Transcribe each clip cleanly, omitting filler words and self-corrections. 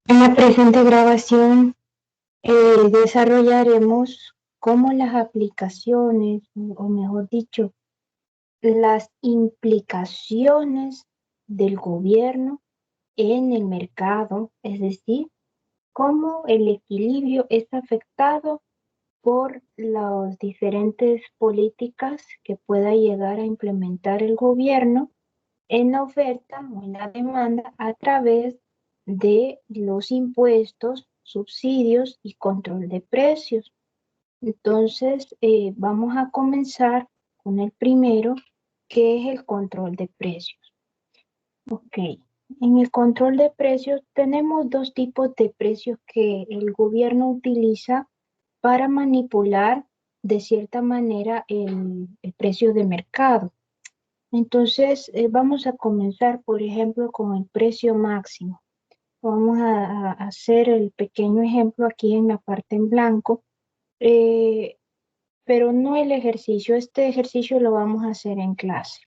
En la presente grabación desarrollaremos cómo las aplicaciones, o mejor dicho, las implicaciones del gobierno en el mercado, es decir, cómo el equilibrio es afectado por las diferentes políticas que pueda llegar a implementar el gobierno en la oferta o en la demanda a través de los impuestos, subsidios y control de precios. Entonces, vamos a comenzar con el primero, que es el control de precios. Ok, en el control de precios tenemos dos tipos de precios que el gobierno utiliza para manipular de cierta manera el precio de mercado. Entonces, vamos a comenzar, por ejemplo, con el precio máximo. Vamos a hacer el pequeño ejemplo aquí en la parte en blanco, eh, pero no el ejercicio. Este ejercicio lo vamos a hacer en clase.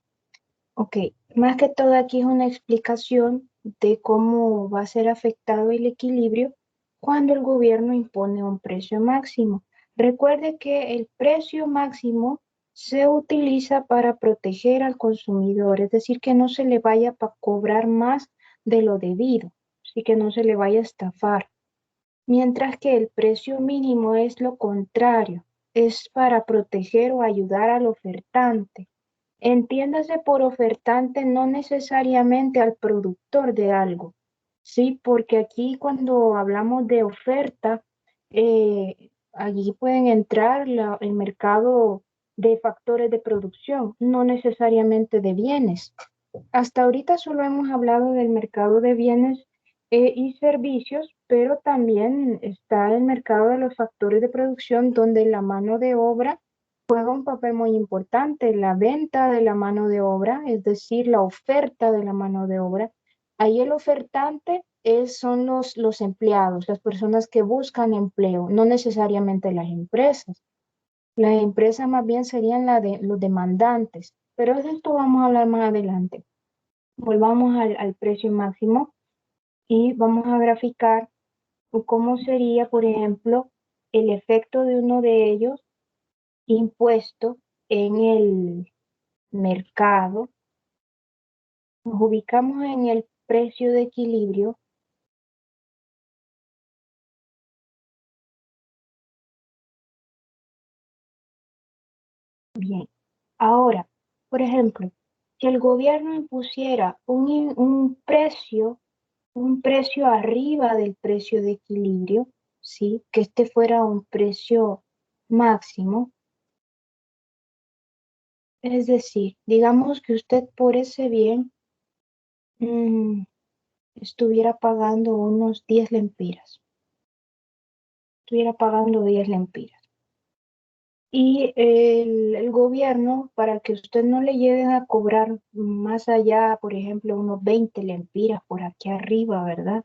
Ok, más que todo aquí es una explicación de cómo va a ser afectado el equilibrio cuando el gobierno impone un precio máximo. Recuerde que el precio máximo se utiliza para proteger al consumidor, es decir, que no se le vaya a cobrar más de lo debido, así que no se le vaya a estafar. Mientras que el precio mínimo es lo contrario, es para proteger o ayudar al ofertante. Entiéndase por ofertante no necesariamente al productor de algo, ¿sí? Porque aquí cuando hablamos de oferta, allí pueden entrar el mercado de factores de producción, no necesariamente de bienes. Hasta ahorita solo hemos hablado del mercado de bienes y servicios, pero también está el mercado de los factores de producción donde la mano de obra juega un papel muy importante, la venta de la mano de obra, es decir, la oferta de la mano de obra. Ahí el ofertante son los empleados, las personas que buscan empleo, no necesariamente las empresas. Las empresas más bien serían los demandantes, pero de esto vamos a hablar más adelante. Volvamos al precio máximo y vamos a graficar cómo sería, por ejemplo, el efecto de uno de ellos impuesto en el mercado. Nos ubicamos en el precio de equilibrio. Bien, ahora, por ejemplo, si el gobierno impusiera un precio arriba del precio de equilibrio, ¿sí? Que este fuera un precio máximo, es decir, digamos que usted por ese bien mm, estuviera pagando unos 10 lempiras, estuviera pagando 10 lempiras. Y el gobierno, para que usted no le lleguen a cobrar más allá, por ejemplo, unos 20 lempiras por aquí arriba, ¿verdad?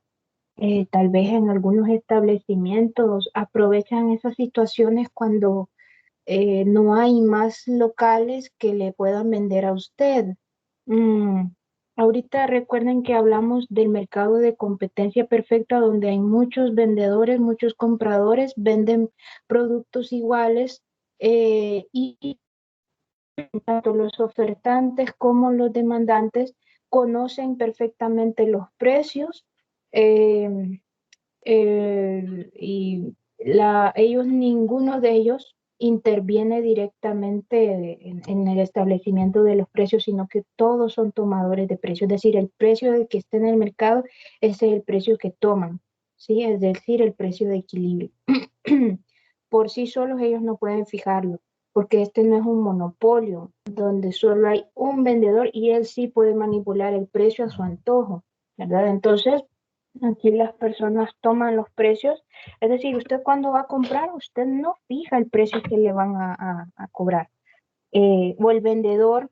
Tal vez en algunos establecimientos aprovechan esas situaciones cuando no hay más locales que le puedan vender a usted. Mm, Ahorita recuerden que hablamos del mercado de competencia perfecta donde hay muchos vendedores, muchos compradores, venden productos iguales y tanto los ofertantes como los demandantes conocen perfectamente los precios. eh, y ellos, ninguno de ellos interviene directamente en el establecimiento de los precios, sino que todos son tomadores de precios. Es decir, el precio del que esté en el mercado es el precio que toman, ¿sí? Es decir, el precio de equilibrio. Por sí solos ellos no pueden fijarlo, porque este no es un monopolio donde solo hay un vendedor y él sí puede manipular el precio a su antojo, ¿verdad? Entonces, aquí las personas toman los precios, es decir, usted cuando va a comprar, usted no fija el precio que le van a cobrar. O el vendedor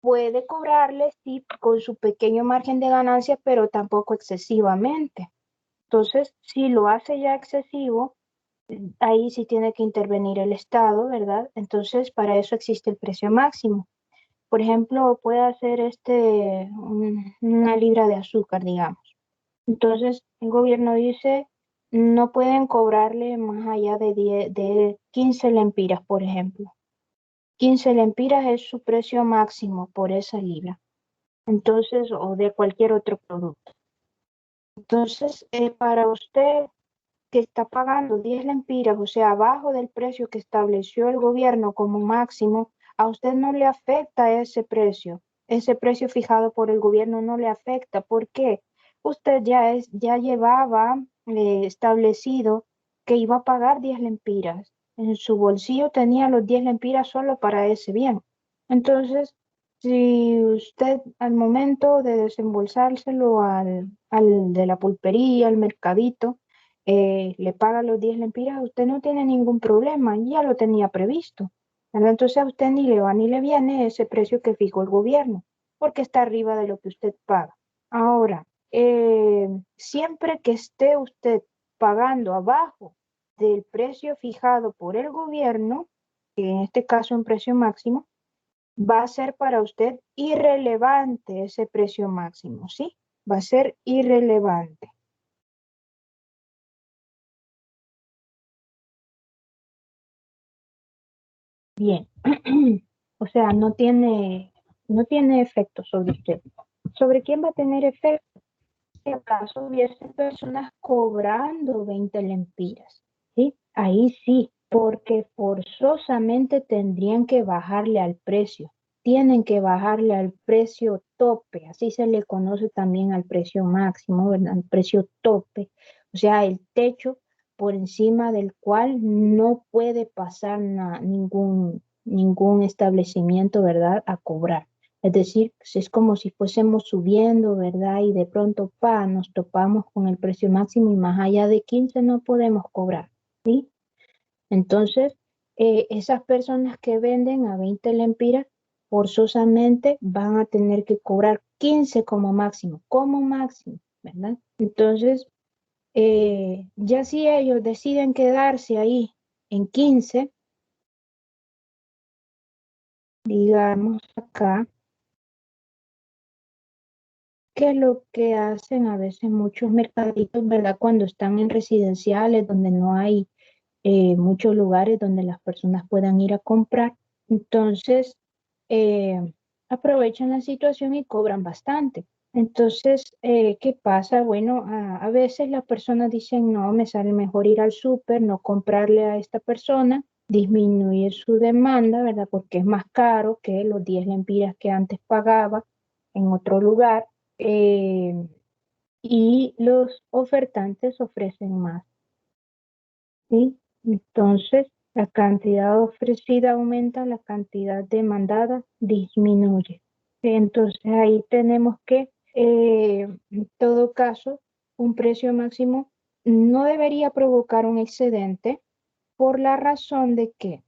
puede cobrarle, sí, con su pequeño margen de ganancia, pero tampoco excesivamente. Entonces, si lo hace ya excesivo, ahí sí tiene que intervenir el Estado, ¿verdad? Entonces, para eso existe el precio máximo. Por ejemplo, puede hacer una libra de azúcar, digamos. Entonces, el gobierno dice, no pueden cobrarle más allá de, 10 de 15 lempiras, por ejemplo. 15 lempiras es su precio máximo por esa libra. Entonces, o de cualquier otro producto. Entonces, para usted que está pagando 10 lempiras, o sea, abajo del precio que estableció el gobierno como máximo, a usted no le afecta ese precio fijado por el gobierno no le afecta. ¿Por qué? Usted ya llevaba establecido que iba a pagar 10 lempiras. En su bolsillo tenía los 10 lempiras solo para ese bien. Entonces, si usted al momento de desembolsárselo al de la pulpería, al mercadito, le paga los 10 lempiras, usted no tiene ningún problema, ya lo tenía previsto, ¿verdad? Entonces a usted ni le va ni le viene ese precio que fijó el gobierno, porque está arriba de lo que usted paga. Ahora, siempre que esté usted pagando abajo del precio fijado por el gobierno, que en este caso un precio máximo, va a ser para usted irrelevante ese precio máximo, ¿sí? Va a ser irrelevante. Bien. O sea, no tiene efecto sobre usted. ¿Sobre quién va a tener efecto? Si acaso hubiesen personas cobrando 20 lempiras, ¿sí? Ahí sí, porque forzosamente tendrían que bajarle al precio. Tienen que bajarle al precio tope, así se le conoce también al precio máximo, ¿verdad? Al precio tope, o sea, el techo por encima del cual no puede pasar ningún establecimiento, ¿verdad?, a cobrar. Es decir, pues, es como si fuésemos subiendo, ¿verdad? Y de pronto, nos topamos con el precio máximo y más allá de 15 no podemos cobrar, ¿sí? Entonces, esas personas que venden a 20 lempiras, forzosamente van a tener que cobrar 15 como máximo, ¿verdad? Entonces, ya si ellos deciden quedarse ahí en 15, digamos acá, que lo que hacen a veces muchos mercaditos, ¿verdad? Cuando están en residenciales, donde no hay muchos lugares donde las personas puedan ir a comprar, entonces eh, aprovechan la situación y cobran bastante. Entonces, ¿qué pasa? Bueno, a veces las personas dicen, no, me sale mejor ir al súper, no comprarle a esta persona, disminuir su demanda, ¿verdad? Porque es más caro que los 10 lempiras que antes pagaba en otro lugar. eh, y los ofertantes ofrecen más, ¿sí? Entonces, la cantidad ofrecida aumenta, la cantidad demandada disminuye. Entonces, ahí tenemos que, en todo caso, un precio máximo no debería provocar un excedente por la razón de que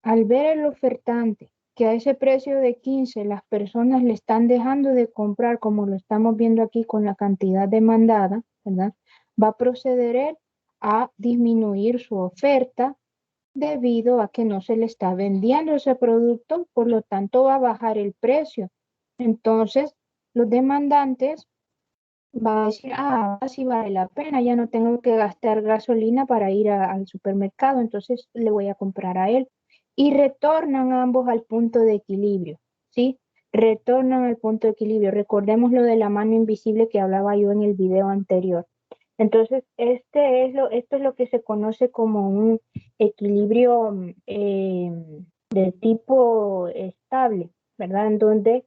al ver el ofertante que a ese precio de 15 las personas le están dejando de comprar, como lo estamos viendo aquí con la cantidad demandada, ¿verdad? Va a proceder él a disminuir su oferta debido a que no se le está vendiendo ese producto, por lo tanto va a bajar el precio. Entonces, los demandantes van a decir, sí vale la pena, ya no tengo que gastar gasolina para ir al supermercado, entonces le voy a comprar a él. Y retornan ambos al punto de equilibrio, ¿sí? Retornan al punto de equilibrio. Recordemos lo de la mano invisible que hablaba yo en el video anterior. Entonces, esto es lo que se conoce como un equilibrio de tipo estable, ¿verdad? En donde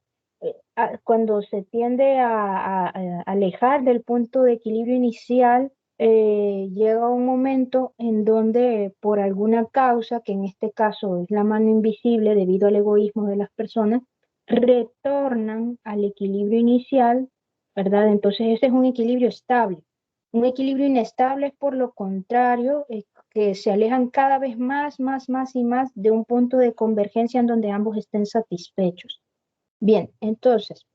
cuando se tiende a alejar del punto de equilibrio inicial, llega un momento en donde por alguna causa, que en este caso es la mano invisible debido al egoísmo de las personas, retornan al equilibrio inicial, ¿verdad? Entonces ese es un equilibrio estable. Un equilibrio inestable es por lo contrario, que se alejan cada vez más y más de un punto de convergencia en donde ambos estén satisfechos. Bien, entonces,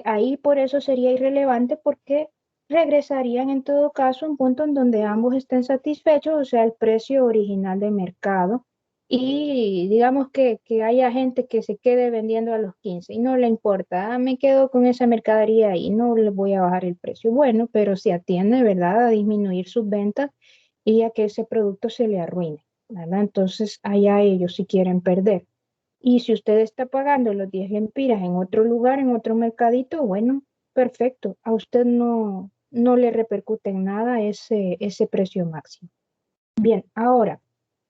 ahí por eso sería irrelevante porque regresarían en todo caso a un punto en donde ambos estén satisfechos, o sea, el precio original de mercado. y digamos que haya gente que se quede vendiendo a los 15 y no le importa, me quedo con esa mercadería y no le voy a bajar el precio. Bueno, pero si atiende, ¿verdad?, a disminuir sus ventas y a que ese producto se le arruine, ¿verdad? Entonces, allá ellos si quieren perder. Y si usted está pagando los 10 lempiras en otro lugar, en otro mercadito, bueno, perfecto. A usted no le repercute en nada ese precio máximo. Bien, ahora,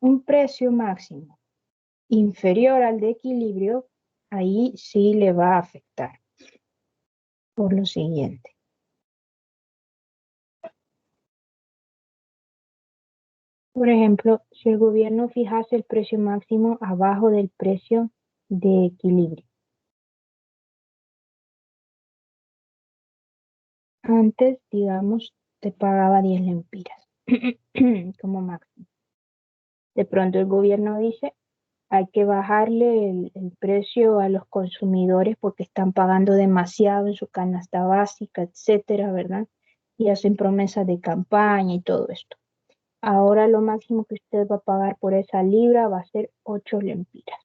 un precio máximo inferior al de equilibrio, ahí sí le va a afectar por lo siguiente. Por ejemplo, si el gobierno fijase el precio máximo abajo del precio de equilibrio, antes, digamos, te pagaba 10 lempiras como máximo. De pronto el gobierno dice, hay que bajarle el precio a los consumidores porque están pagando demasiado en su canasta básica, etcétera, ¿verdad? Y hacen promesas de campaña y todo esto. Ahora lo máximo que usted va a pagar por esa libra va a ser 8 lempiras.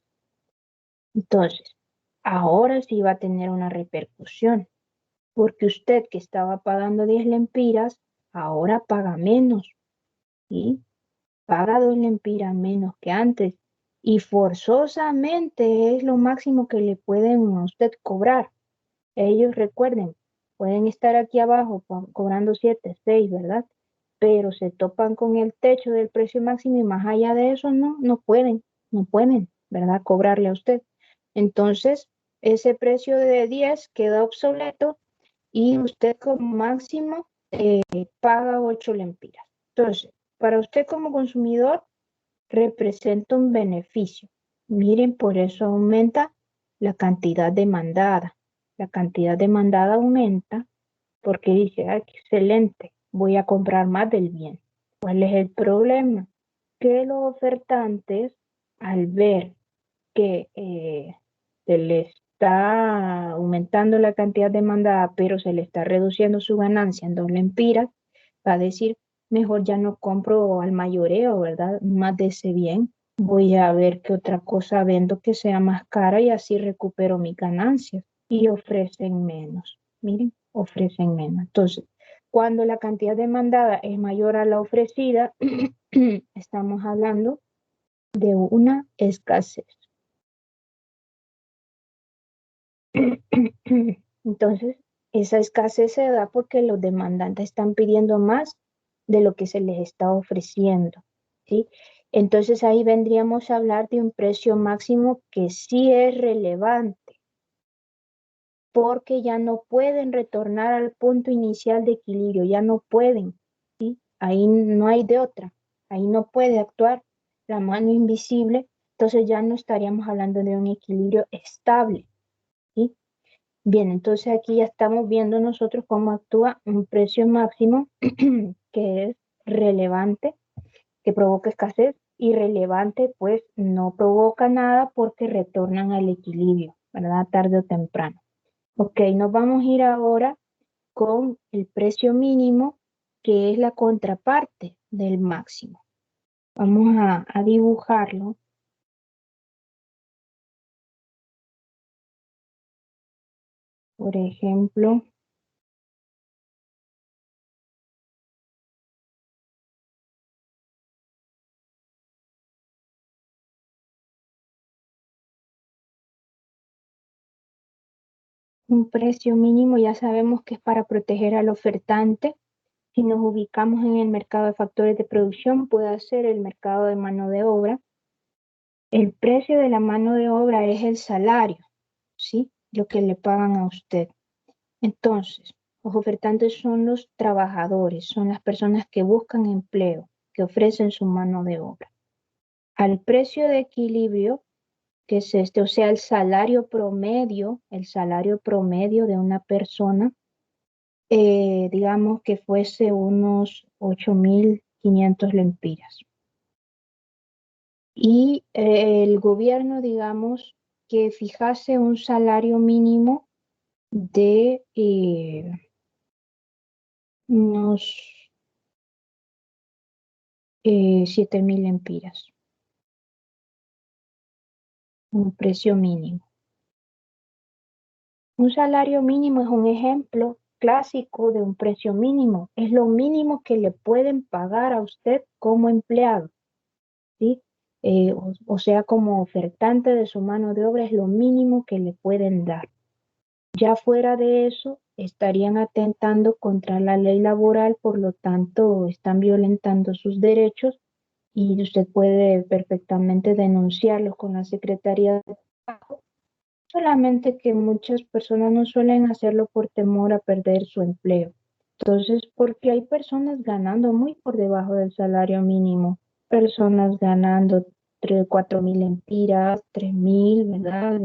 Entonces, ahora sí va a tener una repercusión, porque usted que estaba pagando 10 lempiras, ahora paga menos, ¿sí? Paga 2 lempiras menos que antes y forzosamente es lo máximo que le pueden a usted cobrar. Ellos recuerden, pueden estar aquí abajo cobrando 7, 6, ¿verdad? Pero se topan con el techo del precio máximo y más allá de eso no pueden, ¿verdad? Cobrarle a usted. Entonces, ese precio de 10 queda obsoleto y usted como máximo paga 8 lempiras. Entonces, para usted como consumidor representa un beneficio. Miren, por eso aumenta la cantidad demandada. La cantidad demandada aumenta porque dice, "Ah, excelente, voy a comprar más del bien". ¿Cuál es el problema? Que los ofertantes, al ver que se le está aumentando la cantidad demandada, pero se le está reduciendo su ganancia en 2 lempiras, va a decir, mejor ya no compro al mayoreo, ¿verdad? Más de ese bien. Voy a ver qué otra cosa vendo que sea más cara y así recupero mis ganancias. Y ofrecen menos. Miren, ofrecen menos. Entonces, cuando la cantidad demandada es mayor a la ofrecida, estamos hablando de una escasez. Entonces, esa escasez se da porque los demandantes están pidiendo más de lo que se les está ofreciendo, ¿sí? Entonces ahí vendríamos a hablar de un precio máximo que sí es relevante, porque ya no pueden retornar al punto inicial de equilibrio, ya no pueden, ¿sí? Ahí no hay de otra, ahí no puede actuar la mano invisible, entonces ya no estaríamos hablando de un equilibrio estable, ¿sí? Bien, entonces aquí ya estamos viendo nosotros cómo actúa un precio máximo que es relevante, que provoca escasez, irrelevante, pues no provoca nada porque retornan al equilibrio, ¿verdad? Tarde o temprano. Ok, nos vamos a ir ahora con el precio mínimo, que es la contraparte del máximo. Vamos a dibujarlo. Por ejemplo, un precio mínimo ya sabemos que es para proteger al ofertante. Si nos ubicamos en el mercado de factores de producción, puede ser el mercado de mano de obra. El precio de la mano de obra es el salario, ¿sí? Lo que le pagan a usted. Entonces, los ofertantes son los trabajadores, son las personas que buscan empleo, que ofrecen su mano de obra. Al precio de equilibrio, que es este, o sea, el salario promedio de una persona, digamos que fuese unos 8.500 lempiras. Y el gobierno, digamos, que fijase un salario mínimo de unos 7.000 lempiras. un precio mínimo. Un salario mínimo es un ejemplo clásico de un precio mínimo. Es lo mínimo que le pueden pagar a usted como empleado, ¿sí? O sea, como ofertante de su mano de obra es lo mínimo que le pueden dar. Ya fuera de eso, estarían atentando contra la ley laboral, por lo tanto, están violentando sus derechos y usted puede perfectamente denunciarlos con la Secretaría de Trabajo, solamente que muchas personas no suelen hacerlo por temor a perder su empleo. Entonces, porque hay personas ganando muy por debajo del salario mínimo, personas ganando 3, 4.000 empiras, 3.000, ¿verdad?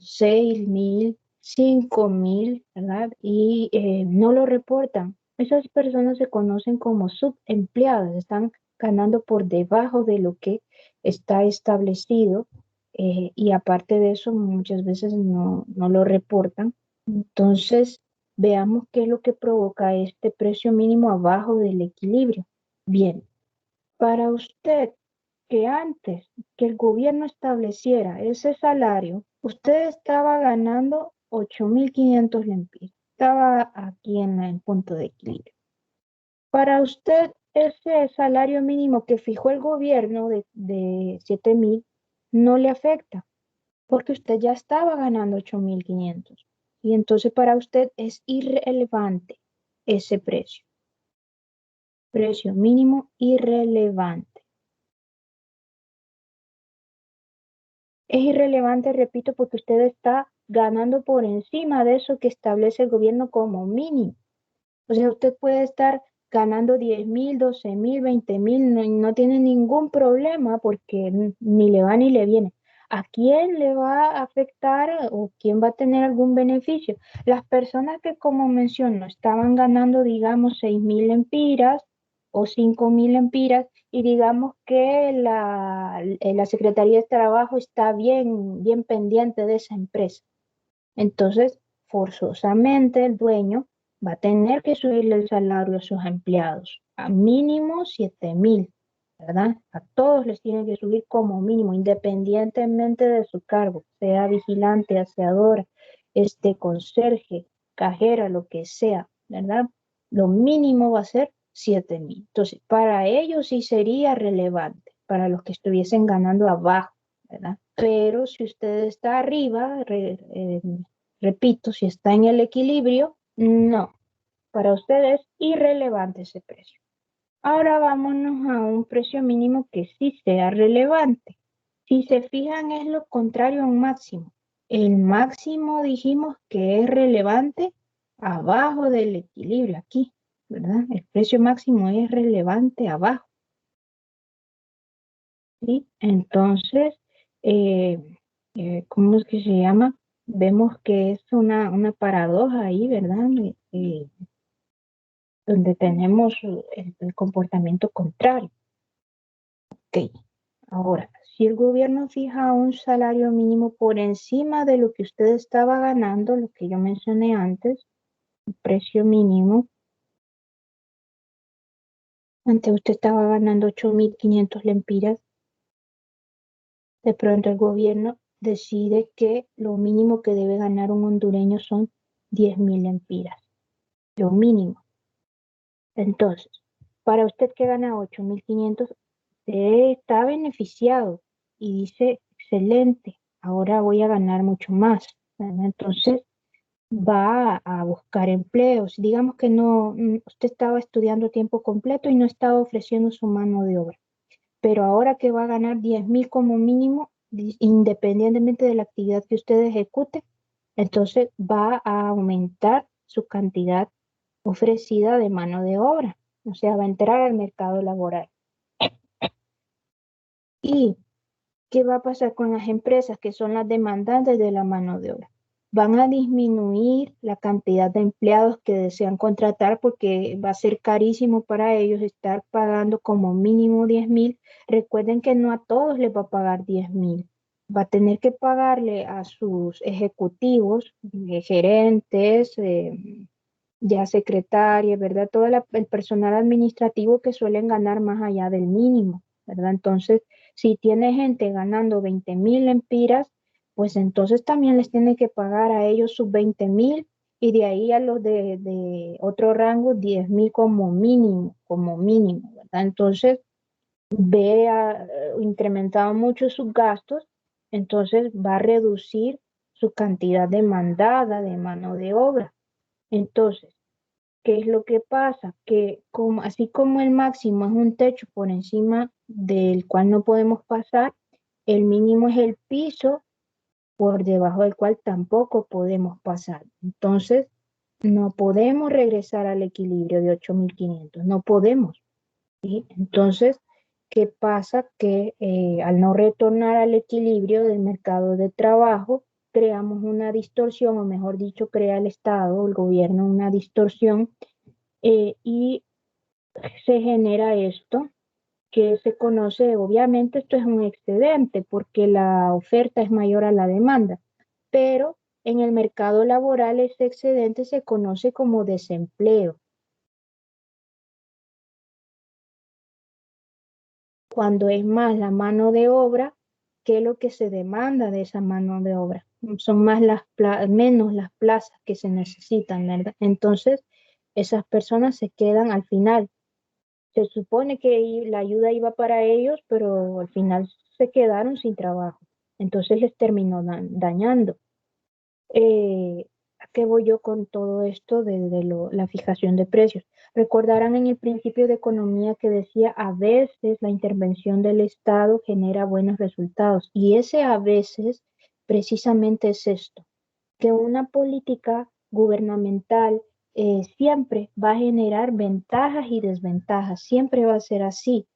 6.000, 5.000, ¿verdad? Y no lo reportan. Esas personas se conocen como subempleadas, están ganando por debajo de lo que está establecido, y aparte de eso muchas veces no lo reportan. Entonces, veamos qué es lo que provoca este precio mínimo abajo del equilibrio. Bien, para usted que antes que el gobierno estableciera ese salario, usted estaba ganando 8.500 lempiras. Estaba aquí en el punto de equilibrio. Para usted, ese salario mínimo que fijó el gobierno de 7.000 no le afecta, porque usted ya estaba ganando 8.500. Y entonces para usted es irrelevante ese precio. Precio mínimo irrelevante. Es irrelevante, repito, porque usted está ganando por encima de eso que establece el gobierno como mínimo. O sea, usted puede estar ganando 10.000, 12.000, 20.000, no tiene ningún problema porque ni le va ni le viene. ¿A quién le va a afectar o quién va a tener algún beneficio? Las personas que, como menciono, estaban ganando, digamos, 6.000 empiras o 5.000 empiras, y digamos que la Secretaría de Trabajo está bien pendiente de esa empresa. Entonces, forzosamente el dueño va a tener que subirle el salario a sus empleados a mínimo 7.000, ¿verdad? A todos les tiene que subir como mínimo, independientemente de su cargo, sea vigilante, aseadora, conserje, cajera, lo que sea, ¿verdad? Lo mínimo va a ser 7.000. Entonces, para ellos sí sería relevante, para los que estuviesen ganando abajo, ¿verdad? Pero si usted está arriba, repito, si está en el equilibrio, no, para usted es irrelevante ese precio. Ahora vámonos a un precio mínimo que sí sea relevante. Si se fijan, es lo contrario a un máximo. El máximo dijimos que es relevante abajo del equilibrio, aquí, ¿verdad? El precio máximo es relevante abajo, ¿sí? Entonces, eh, ¿cómo es que se llama? Vemos que es una paradoja ahí, ¿verdad? Donde tenemos el comportamiento contrario. Ok, ahora, si el gobierno fija un salario mínimo por encima de lo que usted estaba ganando, lo que yo mencioné antes, el precio mínimo, antes usted estaba ganando 8.500 lempiras, de pronto el gobierno decide que lo mínimo que debe ganar un hondureño son 10.000 lempiras, lo mínimo. Entonces, para usted que gana 8.500, usted está beneficiado y dice, excelente, ahora voy a ganar mucho más, ¿verdad? Entonces, va a buscar empleos. Digamos que no, usted estaba estudiando a tiempo completo y no estaba ofreciendo su mano de obra, pero ahora que va a ganar 10.000 como mínimo, independientemente de la actividad que usted ejecute, entonces va a aumentar su cantidad ofrecida de mano de obra, o sea, va a entrar al mercado laboral. ¿Y qué va a pasar con las empresas que son las demandantes de la mano de obra? Van a disminuir la cantidad de empleados que desean contratar porque va a ser carísimo para ellos estar pagando como mínimo 10.000. Recuerden que no a todos les va a pagar 10.000. Va a tener que pagarle a sus ejecutivos, gerentes, ya secretarias, ¿verdad? Todo el personal administrativo que suelen ganar más allá del mínimo, ¿verdad? Entonces, Si tiene gente ganando 20.000 lempiras, pues entonces también les tiene que pagar a ellos sus 20.000 y de ahí a los de otro rango 10.000 como mínimo, ¿verdad? Entonces vea incrementado mucho sus gastos, entonces va a reducir su cantidad demandada de mano de obra. Entonces, ¿qué es lo que pasa? Que como, así como el máximo es un techo por encima del cual no podemos pasar, el mínimo es el piso por debajo del cual tampoco podemos pasar. Entonces, no podemos regresar al equilibrio de 8.500, no podemos. ¿Sí? Entonces, ¿qué pasa? Que al no retornar al equilibrio del mercado de trabajo, creamos una distorsión, o mejor dicho, crea el Estado, el gobierno, una distorsión y se genera esto que se conoce, obviamente esto es un excedente porque la oferta es mayor a la demanda, pero en el mercado laboral ese excedente se conoce como desempleo. Cuando es más la mano de obra que lo que se demanda de esa mano de obra. Son más menos las plazas que se necesitan, ¿verdad? Entonces, esas personas se quedan al final. Se supone que la ayuda iba para ellos, pero al final se quedaron sin trabajo. Entonces les terminó dañando. ¿A qué voy yo con todo esto de la fijación de precios? Recordarán en el principio de economía que decía a veces la intervención del Estado genera buenos resultados y ese a veces precisamente es esto, que una política gubernamental siempre va a generar ventajas y desventajas, siempre va a ser así.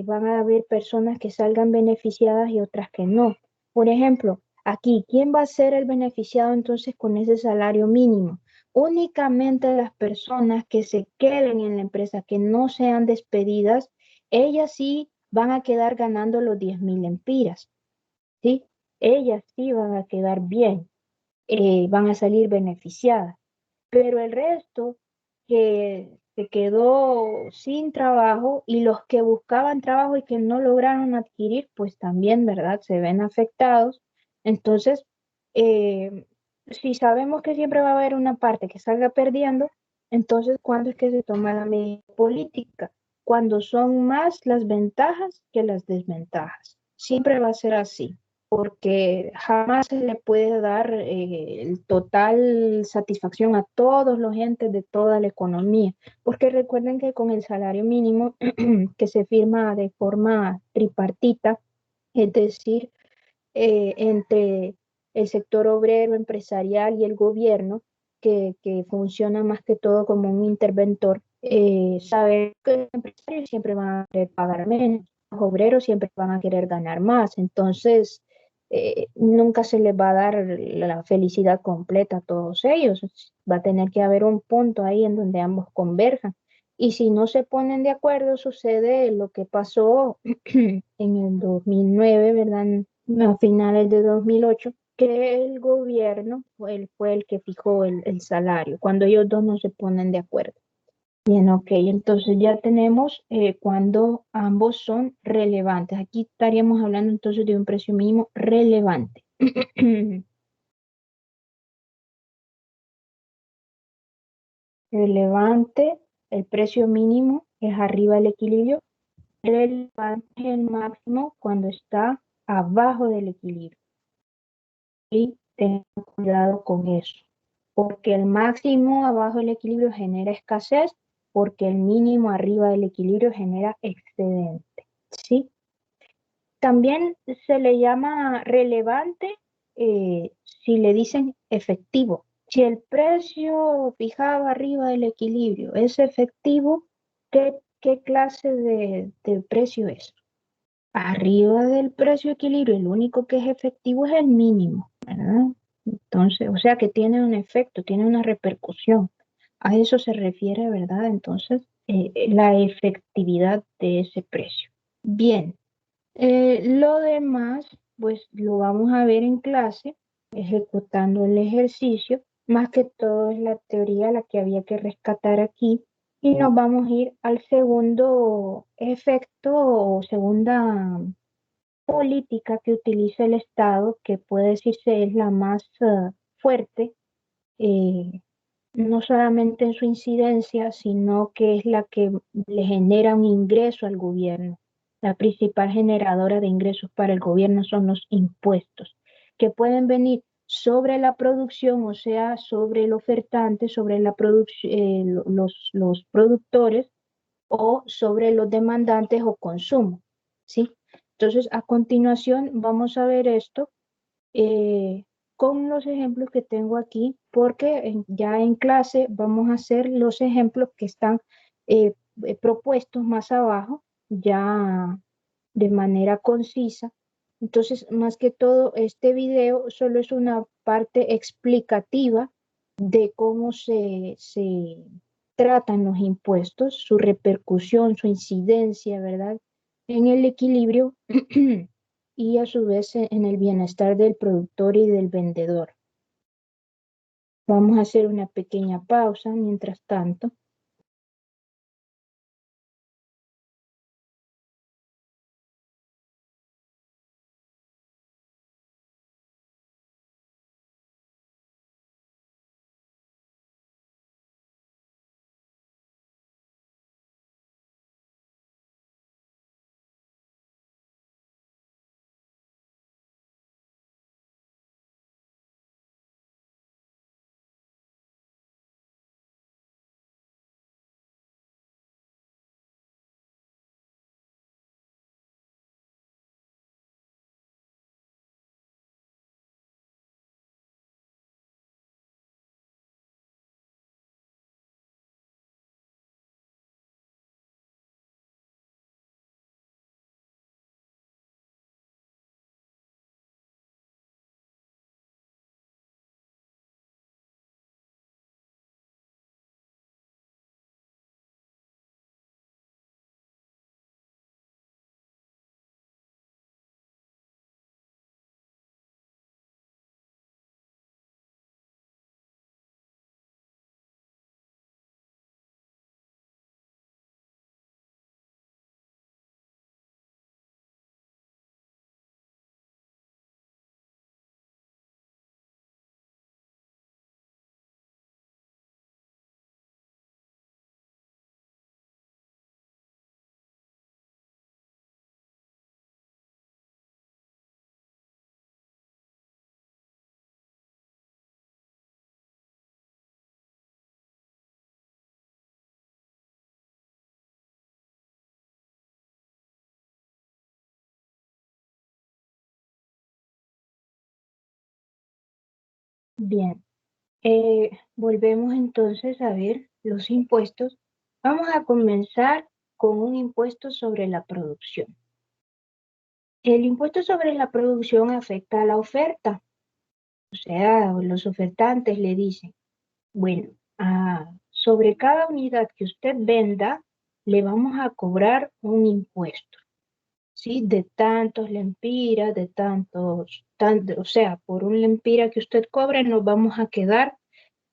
Van a haber personas que salgan beneficiadas y otras que no. Por ejemplo, aquí, ¿quién va a ser el beneficiado entonces con ese salario mínimo? Únicamente las personas que se queden en la empresa, que no sean despedidas, ellas sí van a quedar ganando los 10.000 lempiras, ¿sí? Ellas sí van a quedar bien, van a salir beneficiadas, pero el resto que se quedó sin trabajo y los que buscaban trabajo y que no lograron adquirir, pues también, ¿verdad? Se ven afectados. Entonces, eh, si sabemos que siempre va a haber una parte que salga perdiendo, entonces, ¿cuándo es que se toma la medida política? Cuando son más las ventajas que las desventajas. Siempre va a ser así porque jamás se le puede dar el total satisfacción a todos los entes de toda la economía, porque recuerden que con el salario mínimo que se firma de forma tripartita, es decir, entre el sector obrero, empresarial y el gobierno, que funciona más que todo como un interventor, sabe que los empresarios siempre van a querer pagar menos, los obreros siempre van a querer ganar más, entonces nunca se les va a dar la felicidad completa a todos ellos, va a tener que haber un punto ahí en donde ambos converjan. Y si no se ponen de acuerdo, sucede lo que pasó en el 2009, ¿verdad? A finales de 2008, que el gobierno fue el que fijó el salario, cuando ellos dos no se ponen de acuerdo. Bien, ok, entonces ya tenemos cuando ambos son relevantes. Aquí estaríamos hablando entonces de un precio mínimo relevante. Relevante, el precio mínimo es arriba del equilibrio. Relevante es el máximo cuando está abajo del equilibrio. Y tengan cuidado con eso, porque el máximo abajo del equilibrio genera escasez, porque el mínimo arriba del equilibrio genera excedente, ¿sí? También se le llama relevante si le dicen efectivo. Si el precio fijado arriba del equilibrio es efectivo, ¿qué clase de precio es? Arriba del precio equilibrio, el único que es efectivo es el mínimo, ¿verdad? Entonces, o sea que tiene un efecto, tiene una repercusión. A eso se refiere, ¿verdad? Entonces, la efectividad de ese precio. Bien, lo demás, pues lo vamos a ver en clase, ejecutando el ejercicio. Más que todo es la teoría la que había que rescatar aquí Y nos vamos a ir al segundo efecto o segunda política que utiliza el Estado, que puede decirse es la más fuerte, eh, no solamente en su incidencia, sino que es la que le genera un ingreso al gobierno. La principal generadora de ingresos para el gobierno son los impuestos, que pueden venir sobre la producción, o sea, sobre el ofertante, sobre la los productores o sobre los demandantes o consumo, ¿sí? Entonces, a continuación vamos a ver esto eh, con los ejemplos que tengo aquí, porque ya en clase vamos a hacer los ejemplos que están eh, propuestos más abajo, ya de manera concisa. Entonces, más que todo, este video solo es una parte explicativa de cómo se tratan los impuestos, su repercusión, su incidencia, ¿verdad? En el equilibrio y a su vez en el bienestar del productor y del vendedor. Vamos a hacer una pequeña pausa mientras tanto. Bien, volvemos entonces a ver los impuestos. Vamos a comenzar con un impuesto sobre la producción. El impuesto sobre la producción afecta a la oferta, o sea, los ofertantes le dicen, bueno, sobre cada unidad que usted venda, le vamos a cobrar un impuesto. ¿Sí? De tantos lempiras, de o sea, por un lempira que usted cobre, nos vamos a quedar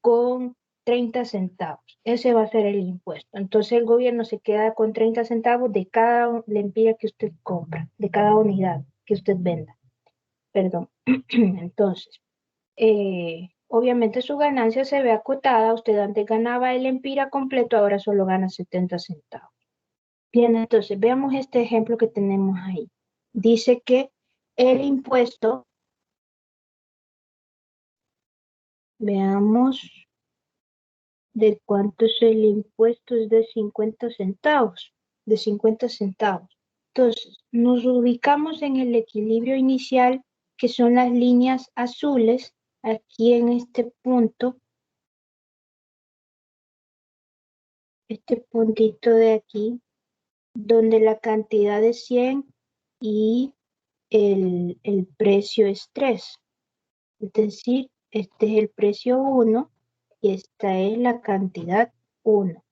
con 30 centavos. Ese va a ser el impuesto. Entonces el gobierno se queda con 30 centavos de cada lempira que usted compra, de cada unidad que usted venda. Perdón. Entonces, obviamente su ganancia se ve acotada. Usted antes ganaba el empira completo, ahora solo gana 70 centavos. Bien, entonces veamos este ejemplo que tenemos ahí. Dice que el impuesto, veamos de cuánto es el impuesto, es de 50 centavos, de 50 centavos. Entonces, nos ubicamos en el equilibrio inicial, que son las líneas azules, aquí en este puntito de aquí, donde la cantidad es 100 y el precio es 3. Es decir, este es el precio 1 y esta es la cantidad 1.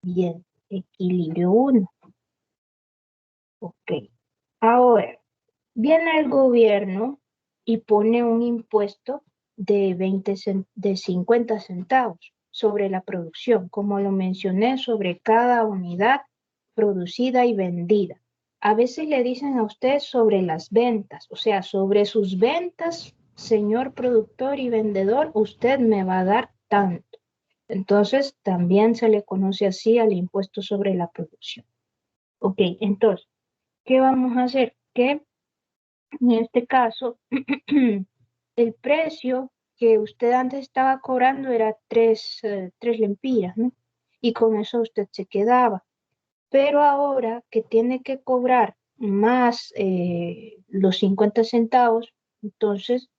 Bien, equilibrio 1. Ok. Ahora, viene el gobierno y pone un impuesto de 50 centavos. sobre la producción, como lo mencioné, sobre cada unidad producida y vendida. A veces le dicen a usted sobre las ventas, o sea, sobre sus ventas, señor productor y vendedor, usted me va a dar tanto. Entonces, también se le conoce así al impuesto sobre la producción. Ok, entonces, ¿qué vamos a hacer? Que en este caso, el precio que usted antes estaba cobrando era tres lempiras, ¿no? Y con eso usted se quedaba. Pero ahora que tiene que cobrar más los 50 centavos, entonces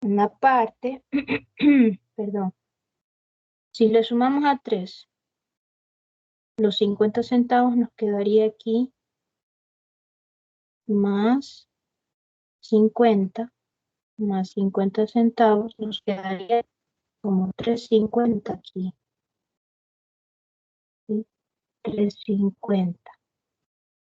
una parte, perdón, si le sumamos a 3, los 50 centavos nos quedaría aquí más 50, más 50 centavos, nos quedaría como 3.50 aquí, ¿sí? 3.50.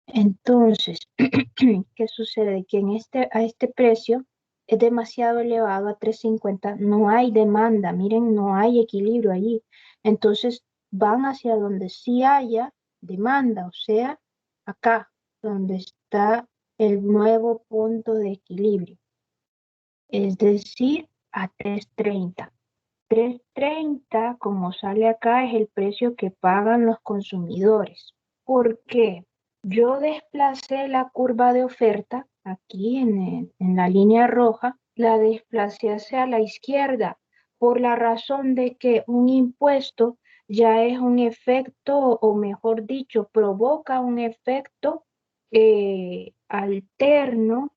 Entonces, ¿qué sucede? Que a este precio es demasiado elevado, a 3.50, no hay demanda, miren, no hay equilibrio allí. Entonces, van hacia donde sí haya demanda, o sea, acá, donde está el nuevo punto de equilibrio, es decir, a 3.30. 3.30, como sale acá, es el precio que pagan los consumidores. ¿Por qué? Yo desplacé la curva de oferta aquí en la línea roja, la desplacé hacia la izquierda por la razón de que un impuesto ya es un efecto, o mejor dicho, provoca un efecto alterno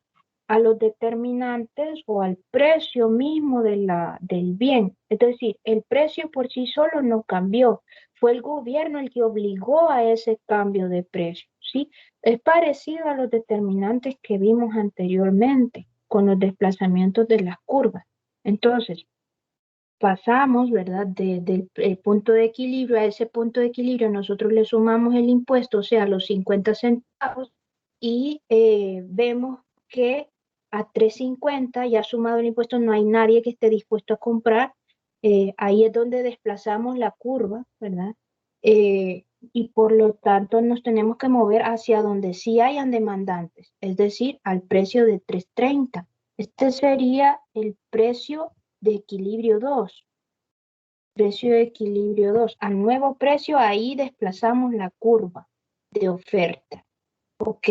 a los determinantes o al precio mismo del bien. Es decir, el precio por sí solo no cambió, fue el gobierno el que obligó a ese cambio de precio, ¿sí? Es parecido a los determinantes que vimos anteriormente con los desplazamientos de las curvas. Entonces, pasamos, ¿verdad? Del punto de equilibrio a ese punto de equilibrio, nosotros le sumamos el impuesto, o sea, los 50 centavos, y vemos que a 3.50, ya sumado el impuesto, no hay nadie que esté dispuesto a comprar. Ahí es donde desplazamos la curva, ¿verdad? Y por lo tanto nos tenemos que mover hacia donde sí hayan demandantes, es decir, al precio de 3.30. Este sería el precio de equilibrio 2. Precio de equilibrio 2. Al nuevo precio, ahí desplazamos la curva de oferta. Ok.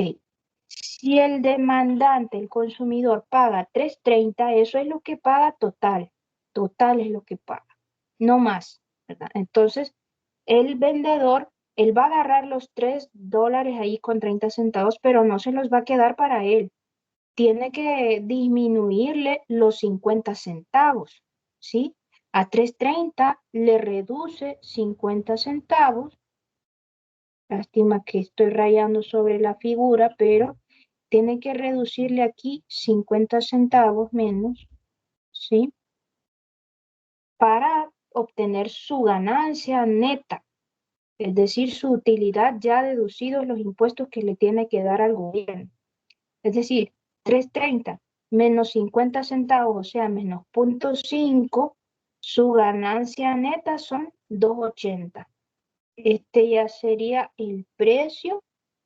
Si el demandante, el consumidor, paga 3.30, eso es lo que paga total. Total es lo que paga, no más, ¿verdad? Entonces, el vendedor, él va a agarrar los $3 ahí con 30 centavos, pero no se los va a quedar para él. Tiene que disminuirle los 50 centavos, ¿sí? A 3.30 le reduce 50 centavos. Lástima que estoy rayando sobre la figura, pero tiene que reducirle aquí 50 centavos menos, ¿sí? Para obtener su ganancia neta, es decir, su utilidad ya deducidos los impuestos que le tiene que dar al gobierno. Es decir, 3.30 menos 50 centavos, o sea, menos 0.5, su ganancia neta son 2.80. Este ya sería el precio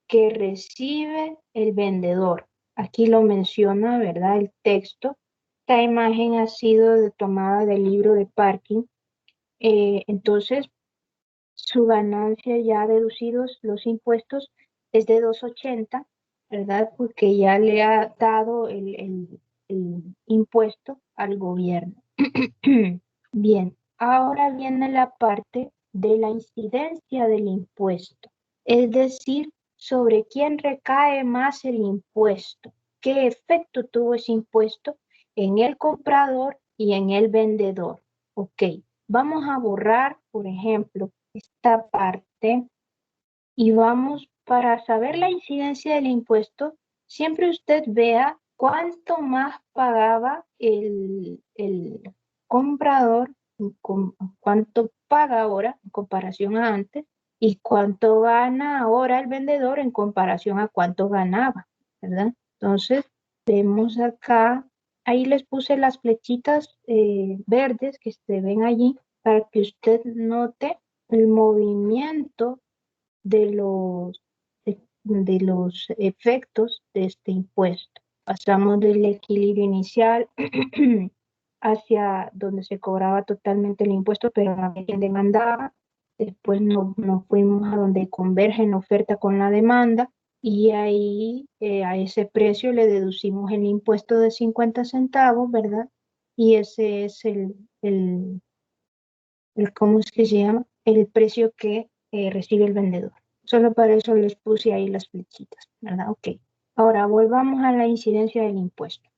que recibe el vendedor. Aquí lo menciona, ¿verdad? El texto. Esta imagen ha sido tomada del libro de Parkin. Entonces, su ganancia ya deducidos los impuestos es de 2.80, ¿verdad? Porque ya le ha dado el impuesto al gobierno. Bien, ahora viene la parte de la incidencia del impuesto, es decir, sobre quién recae más el impuesto, qué efecto tuvo ese impuesto en el comprador y en el vendedor. Ok, vamos a borrar, por ejemplo, esta parte y vamos para saber la incidencia del impuesto, siempre usted vea cuánto más pagaba el comprador, cuánto paga ahora en comparación a antes y cuánto gana ahora el vendedor en comparación a cuánto ganaba, ¿verdad? Entonces, vemos acá, ahí les puse las flechitas verdes que se ven allí para que usted note el movimiento de de los efectos de este impuesto. Pasamos del equilibrio inicial hacia donde se cobraba totalmente el impuesto, pero no había quien demandaba. Después nos fuimos a donde convergen la oferta con la demanda y ahí a ese precio le deducimos el impuesto de 50 centavos, ¿verdad? Y ese es ¿cómo es que se llama? El precio que recibe el vendedor. Solo para eso les puse ahí las flechitas, ¿verdad? Ok. Ahora volvamos a la incidencia del impuesto.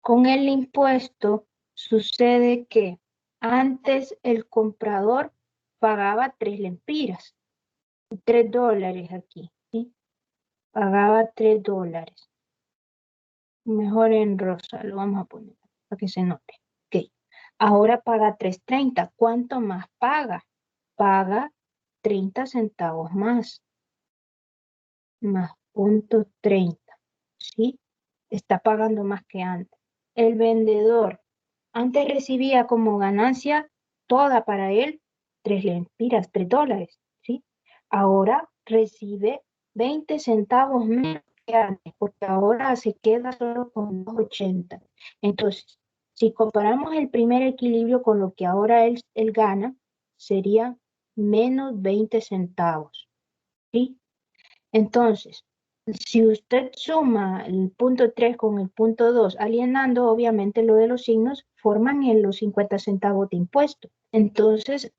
Con el impuesto sucede que antes el comprador pagaba 3 lempiras, $3 aquí, ¿sí? Pagaba $3. Mejor en rosa, lo vamos a poner para que se note. Ok. Ahora paga 3.30. ¿Cuánto más paga? Paga 30 centavos más punto 30, ¿sí? Está pagando más que antes. El vendedor antes recibía como ganancia toda para él 3 lempiras, $3, ¿sí? Ahora recibe 20 centavos menos que antes, porque ahora se queda solo con 2.80. Entonces, si comparamos el primer equilibrio con lo que ahora él gana, sería menos 20 centavos, ¿sí? Entonces, si usted suma el punto 3 con el punto 2, alienando, obviamente lo de los signos forman los 50 centavos de impuesto. Entonces,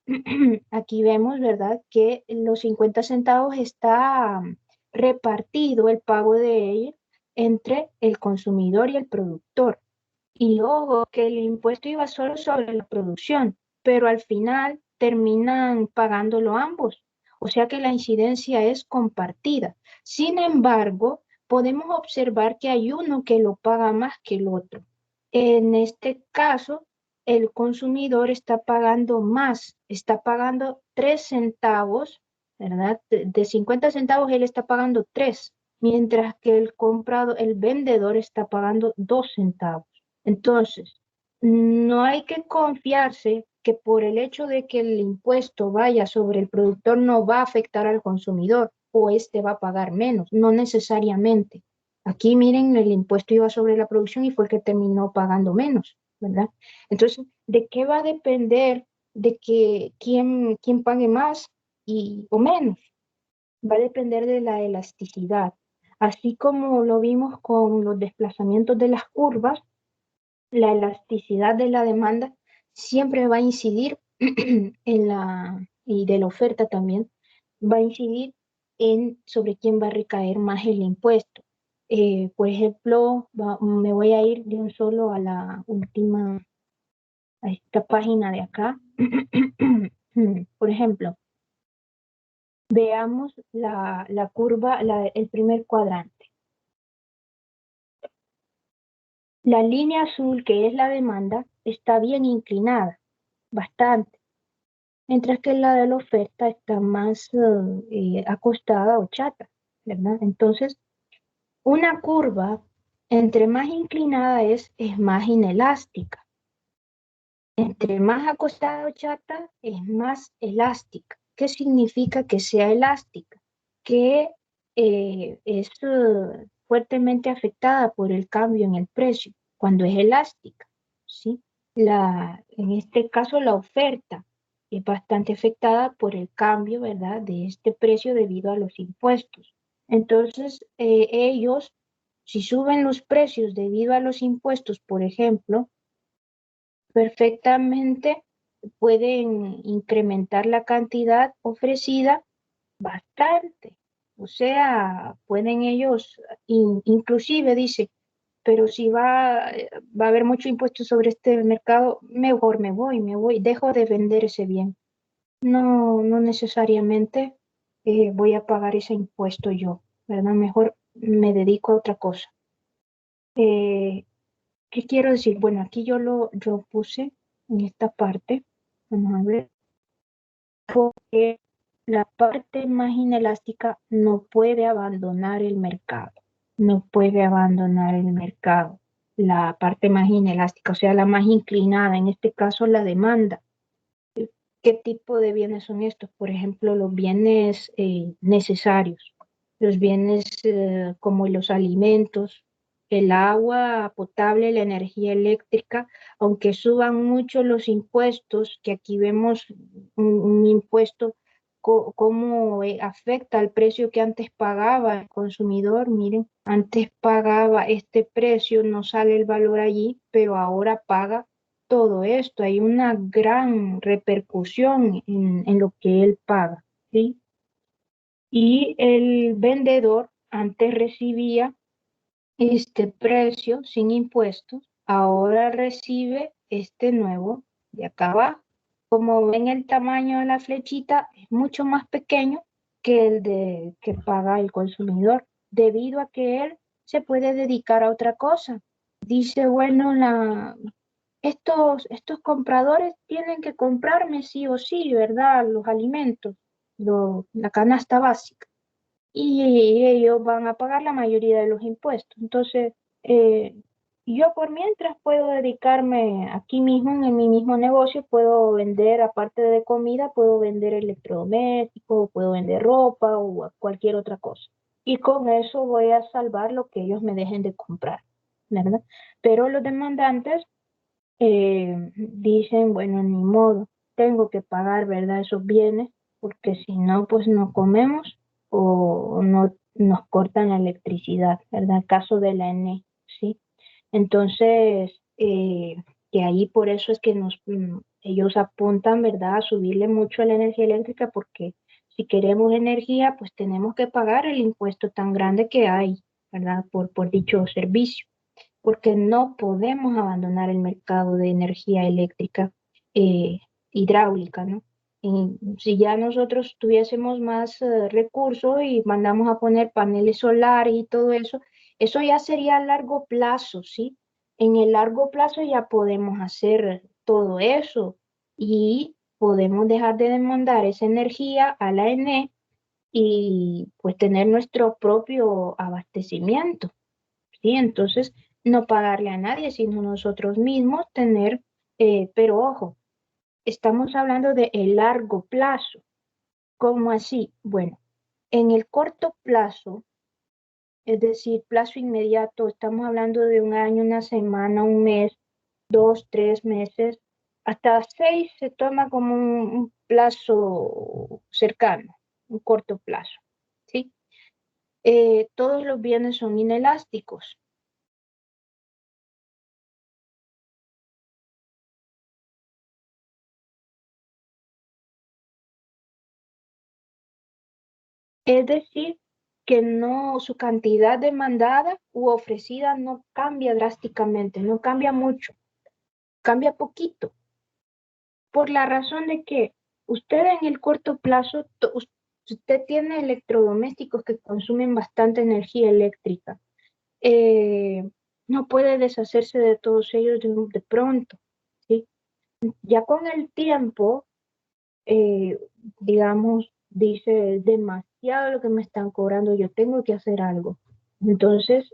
aquí vemos, ¿verdad?, que los 50 centavos está repartido el pago de ellos entre el consumidor y el productor. Y ojo, que el impuesto iba solo sobre la producción, pero al final terminan pagándolo ambos. O sea que la incidencia es compartida. Sin embargo, podemos observar que hay uno que lo paga más que el otro. En este caso, el consumidor está pagando más, está pagando 3 centavos, ¿verdad? De 50 centavos él está pagando 3, mientras que el vendedor está pagando 2 centavos. Entonces, no hay que confiarse que por el hecho de que el impuesto vaya sobre el productor no va a afectar al consumidor o este va a pagar menos, no necesariamente. Aquí miren, el impuesto iba sobre la producción y fue el que terminó pagando menos, ¿verdad? Entonces, ¿de qué va a depender de que quién pague más o menos? Va a depender de la elasticidad. Así como lo vimos con los desplazamientos de las curvas, la elasticidad de la demanda siempre va a incidir y de la oferta también, va a incidir sobre quién va a recaer más el impuesto. Por ejemplo, me voy a ir de un solo a la última, a esta página de acá. Por ejemplo, veamos la curva, el primer cuadrante. La línea azul, que es la demanda, está bien inclinada, bastante, mientras que la de la oferta está más acostada o chata, ¿verdad? Entonces, una curva, entre más inclinada es más inelástica. Entre más acostada o chata, es más elástica. ¿Qué significa que sea elástica? Que es fuertemente afectada por el cambio en el precio, cuando es elástica, ¿sí? En este caso, la oferta es bastante afectada por el cambio, ¿verdad?, de este precio debido a los impuestos. Entonces, ellos, si suben los precios debido a los impuestos, por ejemplo, perfectamente pueden incrementar la cantidad ofrecida bastante. O sea, pueden ellos, inclusive dice, pero si va a haber mucho impuesto sobre este mercado, mejor me voy, dejo de vender ese bien. No necesariamente voy a pagar ese impuesto yo, ¿verdad? Mejor me dedico a otra cosa. ¿Qué quiero decir? Bueno, aquí yo puse en esta parte, vamos a ver, porque la parte más inelástica no puede abandonar el mercado, no puede abandonar el mercado. La parte más inelástica, o sea, la más inclinada, en este caso la demanda. ¿Qué tipo de bienes son estos? Por ejemplo, los bienes necesarios, los bienes como los alimentos, el agua potable, la energía eléctrica, aunque suban mucho los impuestos, que aquí vemos un impuesto, cómo afecta al precio que antes pagaba el consumidor. Miren, antes pagaba este precio, no sale el valor allí, pero ahora paga todo esto, hay una gran repercusión en lo que él paga, ¿sí? Y el vendedor antes recibía este precio sin impuestos, ahora recibe este nuevo de acá abajo. Como ven, el tamaño de la flechita es mucho más pequeño que el de que paga el consumidor, debido a que él se puede dedicar a otra cosa. Dice, bueno, estos compradores tienen que comprarme sí o sí, ¿verdad? Los alimentos, la canasta básica. Y ellos van a pagar la mayoría de los impuestos. Entonces, eh, yo por mientras puedo dedicarme aquí mismo, en mi mismo negocio, puedo vender, aparte de comida, puedo vender electrodomésticos, puedo vender ropa o cualquier otra cosa. Y con eso voy a salvar lo que ellos me dejen de comprar, ¿verdad? Pero los demandantes dicen, bueno, ni modo, tengo que pagar, ¿verdad? Esos bienes, porque si no, pues no comemos o no nos cortan la electricidad, ¿verdad? El caso de la ENE, ¿sí? Entonces, que ahí por eso es que ellos apuntan, ¿verdad?, a subirle mucho a la energía eléctrica, porque si queremos energía, pues tenemos que pagar el impuesto tan grande que hay, ¿verdad?, por dicho servicio, porque no podemos abandonar el mercado de energía eléctrica eh, hidráulica, ¿no? Y si ya nosotros tuviésemos más recursos y mandamos a poner paneles solares y todo eso ya sería a largo plazo, ¿sí? En el largo plazo ya podemos hacer todo eso y podemos dejar de demandar esa energía a la ENE y pues tener nuestro propio abastecimiento. ¿Sí? Entonces, no pagarle a nadie, sino nosotros mismos tener, pero ojo, estamos hablando de el largo plazo. ¿Cómo así? Bueno, en el corto plazo, es decir, plazo inmediato, estamos hablando de un año, una semana, un mes, 2, 3 meses, hasta 6 se toma como un plazo cercano, un corto plazo, ¿sí? Todos los bienes son inelásticos. Es decir, que no, su cantidad demandada u ofrecida no cambia drásticamente, no cambia mucho, cambia poquito, por la razón de que usted en el corto plazo, usted tiene electrodomésticos que consumen bastante energía eléctrica, eh, no puede deshacerse de todos ellos de pronto, ¿sí? Ya con el tiempo, eh, digamos, dice, es demasiado lo que me están cobrando, yo tengo que hacer algo. Entonces,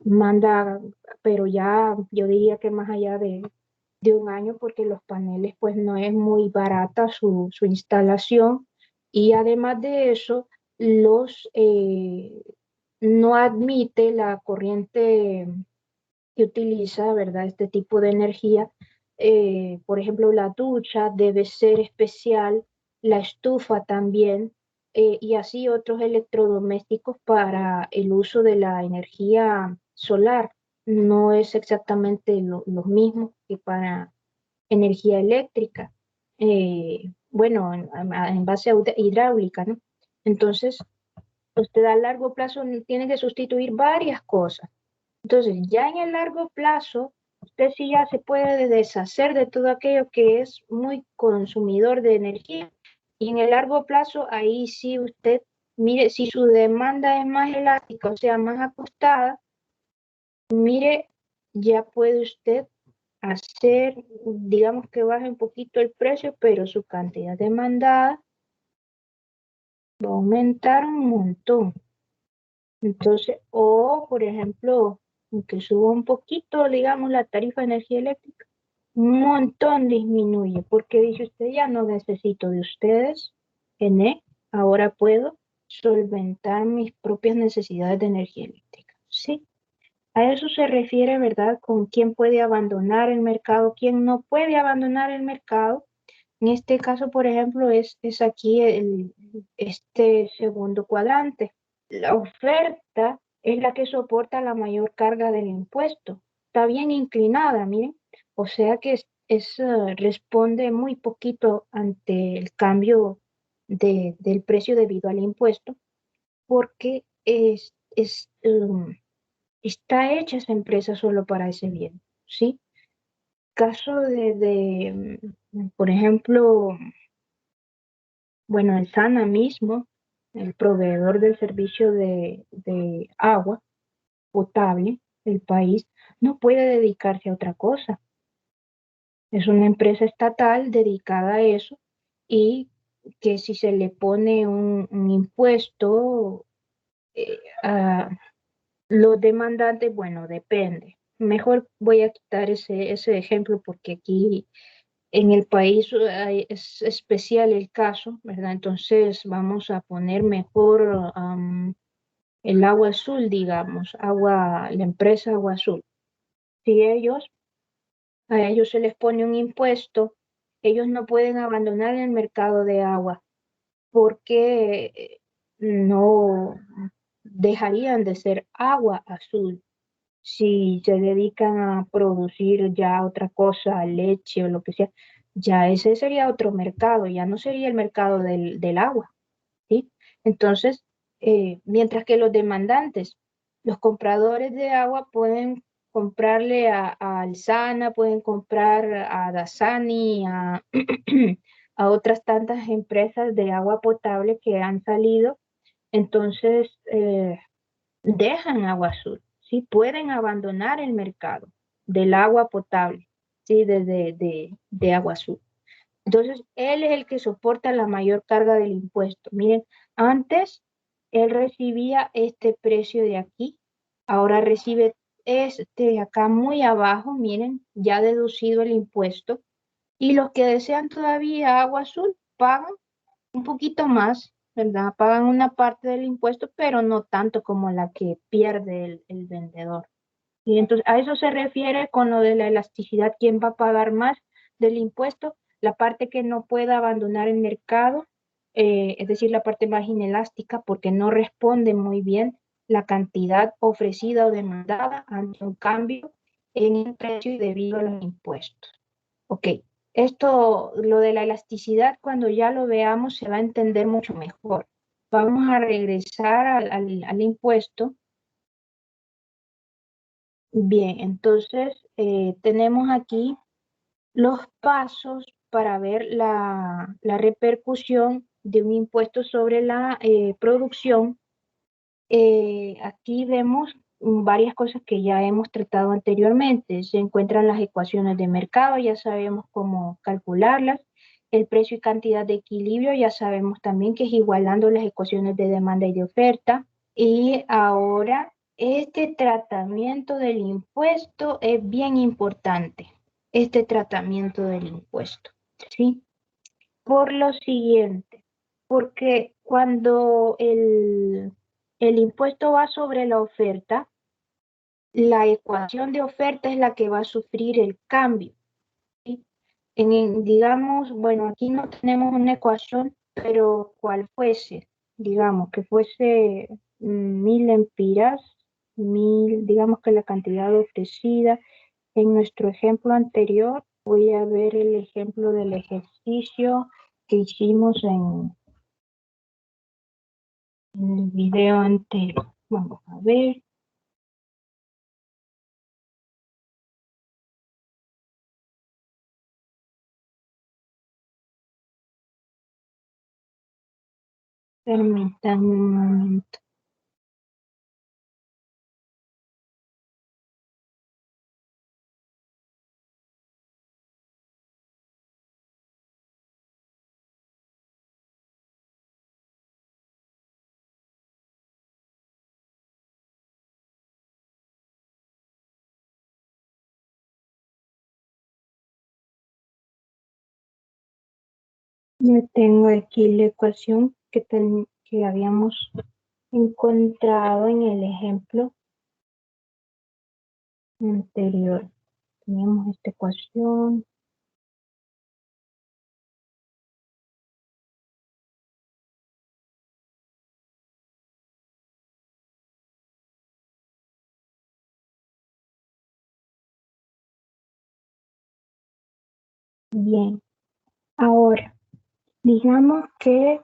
manda, pero ya yo diría que más allá de un año, porque los paneles, pues no es muy barata su instalación. Y además de eso, no admite la corriente que utiliza, ¿verdad? Este tipo de energía. Por ejemplo, la ducha debe ser especial, la estufa también, y así otros electrodomésticos para el uso de la energía solar. No es exactamente lo mismo que para energía eléctrica. Bueno, en base a hidráulica, ¿no? Entonces, usted a largo plazo tiene que sustituir varias cosas. Entonces, ya en el largo plazo, usted sí ya se puede deshacer de todo aquello que es muy consumidor de energía. Y en el largo plazo, ahí sí usted, mire, si su demanda es más elástica, o sea, más ajustada, mire, ya puede usted hacer, digamos que baje un poquito el precio, pero su cantidad demandada va a aumentar un montón. Entonces, o por ejemplo, que suba un poquito, digamos, la tarifa de energía eléctrica, un montón disminuye, porque dice usted, ya no necesito de ustedes, Ené, ahora puedo solventar mis propias necesidades de energía eléctrica. Sí, a eso se refiere, ¿verdad? Con quién puede abandonar el mercado, quién no puede abandonar el mercado. En este caso, por ejemplo, es aquí este segundo cuadrante. La oferta es la que soporta la mayor carga del impuesto. Está bien inclinada, miren. O sea que responde muy poquito ante el cambio del precio debido al impuesto, porque está hecha esa empresa solo para ese bien, ¿sí? Caso por ejemplo, bueno, el SANA mismo, el proveedor del servicio de agua potable del país, no puede dedicarse a otra cosa. Es una empresa estatal dedicada a eso y que si se le pone un impuesto a los demandantes, bueno, depende. Mejor voy a quitar ese ejemplo porque aquí en el país es especial el caso, ¿verdad? Entonces vamos a poner mejor el agua azul, digamos, la empresa Agua Azul. Si a ellos se les pone un impuesto, ellos no pueden abandonar el mercado de agua porque no dejarían de ser agua azul si se dedican a producir ya otra cosa, leche o lo que sea, ya ese sería otro mercado, ya no sería el mercado del agua, ¿sí? Entonces, mientras que los demandantes, los compradores de agua pueden comprarle a Alsana, pueden comprar a Dasani, a otras tantas empresas de agua potable que han salido, entonces dejan agua azul, ¿sí? Pueden abandonar el mercado del agua potable, ¿sí? De agua azul. Entonces, él es el que soporta la mayor carga del impuesto. Miren, antes él recibía este precio de aquí, ahora recibe este de acá muy abajo, miren, ya deducido el impuesto. Y los que desean todavía agua azul pagan un poquito más, ¿verdad? Pagan una parte del impuesto, pero no tanto como la que pierde el vendedor. Y entonces a eso se refiere con lo de la elasticidad, ¿quién va a pagar más del impuesto? La parte que no pueda abandonar el mercado, es decir, la parte más inelástica, porque no responde muy bien la cantidad ofrecida o demandada ante un cambio en el precio y debido a los impuestos. Ok, lo de la elasticidad, cuando ya lo veamos, se va a entender mucho mejor. Vamos a regresar al impuesto. Bien, entonces tenemos aquí los pasos para ver la repercusión de un impuesto sobre la producción. Aquí vemos varias cosas que ya hemos tratado anteriormente. Se encuentran las ecuaciones de mercado, ya sabemos cómo calcularlas. El precio y cantidad de equilibrio, ya sabemos también que es igualando las ecuaciones de demanda y de oferta. Y ahora, este tratamiento del impuesto es bien importante, este tratamiento del impuesto, ¿sí? Por lo siguiente, porque cuando el impuesto va sobre la oferta, la ecuación de oferta es la que va a sufrir el cambio, ¿sí? Digamos, bueno, aquí no tenemos una ecuación, pero cual fuese, digamos, que fuese 1000 lempiras, digamos que la cantidad ofrecida. En nuestro ejemplo anterior, voy a ver el ejemplo del ejercicio que hicimos en el video anterior. Vamos a ver, permítanme un momento. Yo tengo aquí la ecuación que habíamos encontrado en el ejemplo anterior. Teníamos esta ecuación. Bien, ahora, digamos que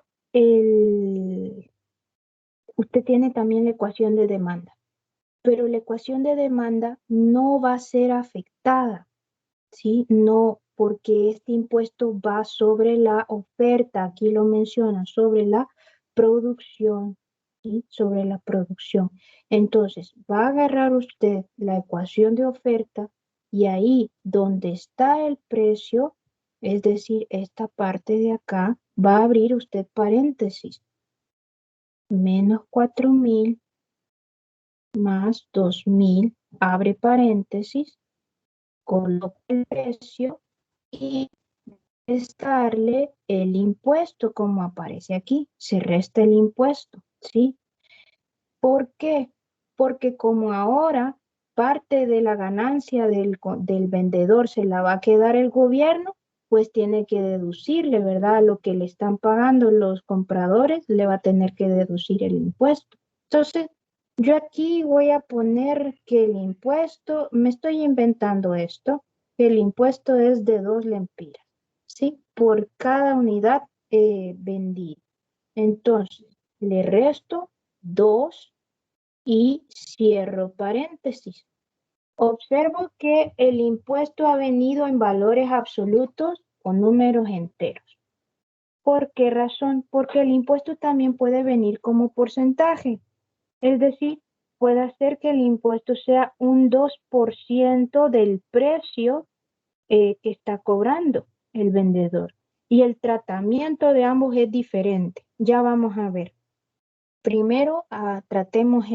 usted tiene también la ecuación de demanda, pero la ecuación de demanda no va a ser afectada. ¿Sí? No, porque este impuesto va sobre la oferta, aquí lo menciona, sobre la producción, ¿sí? Sobre la producción. Entonces, va a agarrar usted la ecuación de oferta y ahí donde está el precio, es decir, esta parte de acá, va a abrir usted paréntesis, menos 4.000 más 2.000, abre paréntesis, coloca el precio y restarle el impuesto como aparece aquí, se resta el impuesto, ¿sí? ¿Por qué? Porque como ahora parte de la ganancia del vendedor se la va a quedar el gobierno, pues tiene que deducirle, ¿verdad? Lo que le están pagando los compradores, le va a tener que deducir el impuesto. Entonces, yo aquí voy a poner que el impuesto, me estoy inventando esto, que el impuesto es de 2 lempiras, ¿sí? Por cada unidad vendida. Entonces, le resto 2 y cierro paréntesis. Observo que el impuesto ha venido en valores absolutos o números enteros. ¿Por qué razón? Porque el impuesto también puede venir como porcentaje. Es decir, puede hacer que el impuesto sea un 2% del precio que está cobrando el vendedor. Y el tratamiento de ambos es diferente. Ya vamos a ver. Primero, tratemos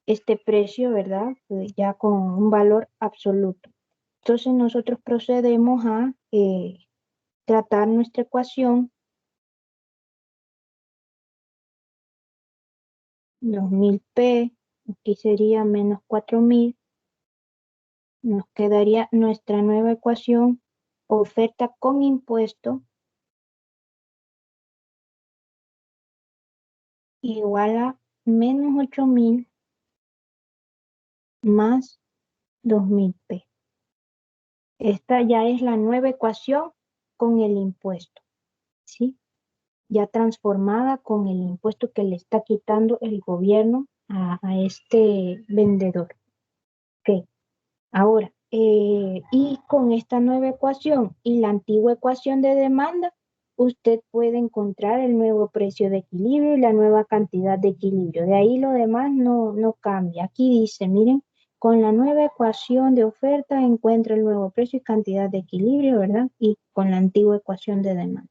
este precio, ¿verdad? Ya con un valor absoluto. Entonces nosotros procedemos a tratar nuestra ecuación, 2000P, aquí sería menos 4.000, nos quedaría nuestra nueva ecuación, oferta con impuesto, igual a menos 8.000 más 2000P. Esta ya es la nueva ecuación con el impuesto, ¿sí? Ya transformada con el impuesto que le está quitando el gobierno a este vendedor. Ok, ahora, y con esta nueva ecuación y la antigua ecuación de demanda, usted puede encontrar el nuevo precio de equilibrio y la nueva cantidad de equilibrio. De ahí lo demás no cambia. Aquí dice, miren, con la nueva ecuación de oferta encuentra el nuevo precio y cantidad de equilibrio, ¿verdad? Y con la antigua ecuación de demanda.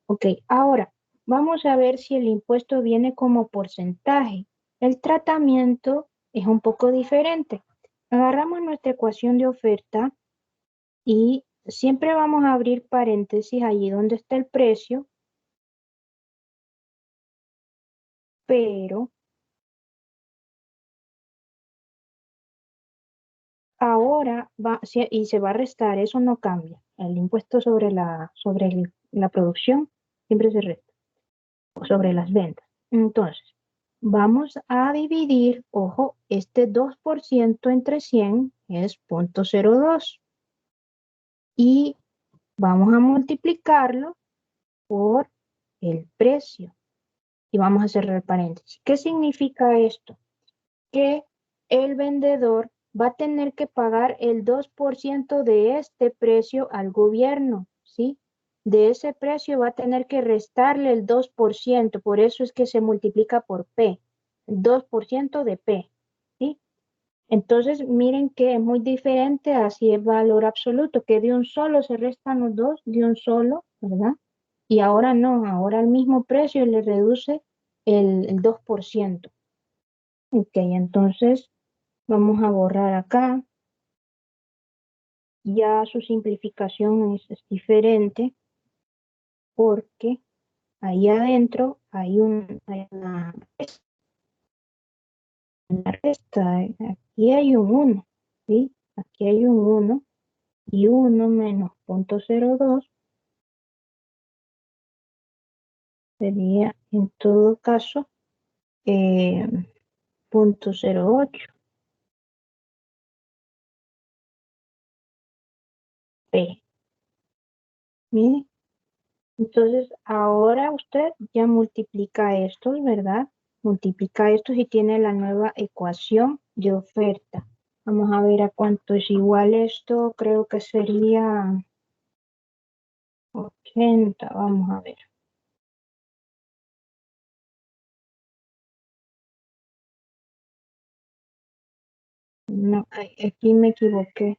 Ok, ahora vamos a ver si el impuesto viene como porcentaje. El tratamiento es un poco diferente. Agarramos nuestra ecuación de oferta y siempre vamos a abrir paréntesis allí donde está el precio, pero ahora y se va a restar, eso no cambia. El impuesto sobre la producción siempre se resta, o sobre las ventas. Entonces, vamos a dividir, ojo, este 2% entre 100 es 0.02 y vamos a multiplicarlo por el precio y vamos a cerrar paréntesis. ¿Qué significa esto? Que el vendedor va a tener que pagar el 2% de este precio al gobierno, ¿sí? De ese precio va a tener que restarle el 2%, por eso es que se multiplica por P, 2% de P, ¿sí? Entonces, miren que es muy diferente así el valor absoluto, que de un solo se restan los dos, de un solo, ¿verdad? Y ahora no, ahora al mismo precio le reduce el 2%. Ok, entonces vamos a borrar acá. Ya su simplificación es diferente. porque ahí adentro hay una resta. Aquí hay un 1, ¿sí? Aquí hay un 1 y 1 menos 0.02 sería en todo caso 0.08 P. Mire, entonces ahora usted ya multiplica estos, ¿verdad? Multiplica estos y tiene la nueva ecuación de oferta. Vamos a ver a cuánto es igual esto. Creo que sería 80. Vamos a ver. No, aquí me equivoqué.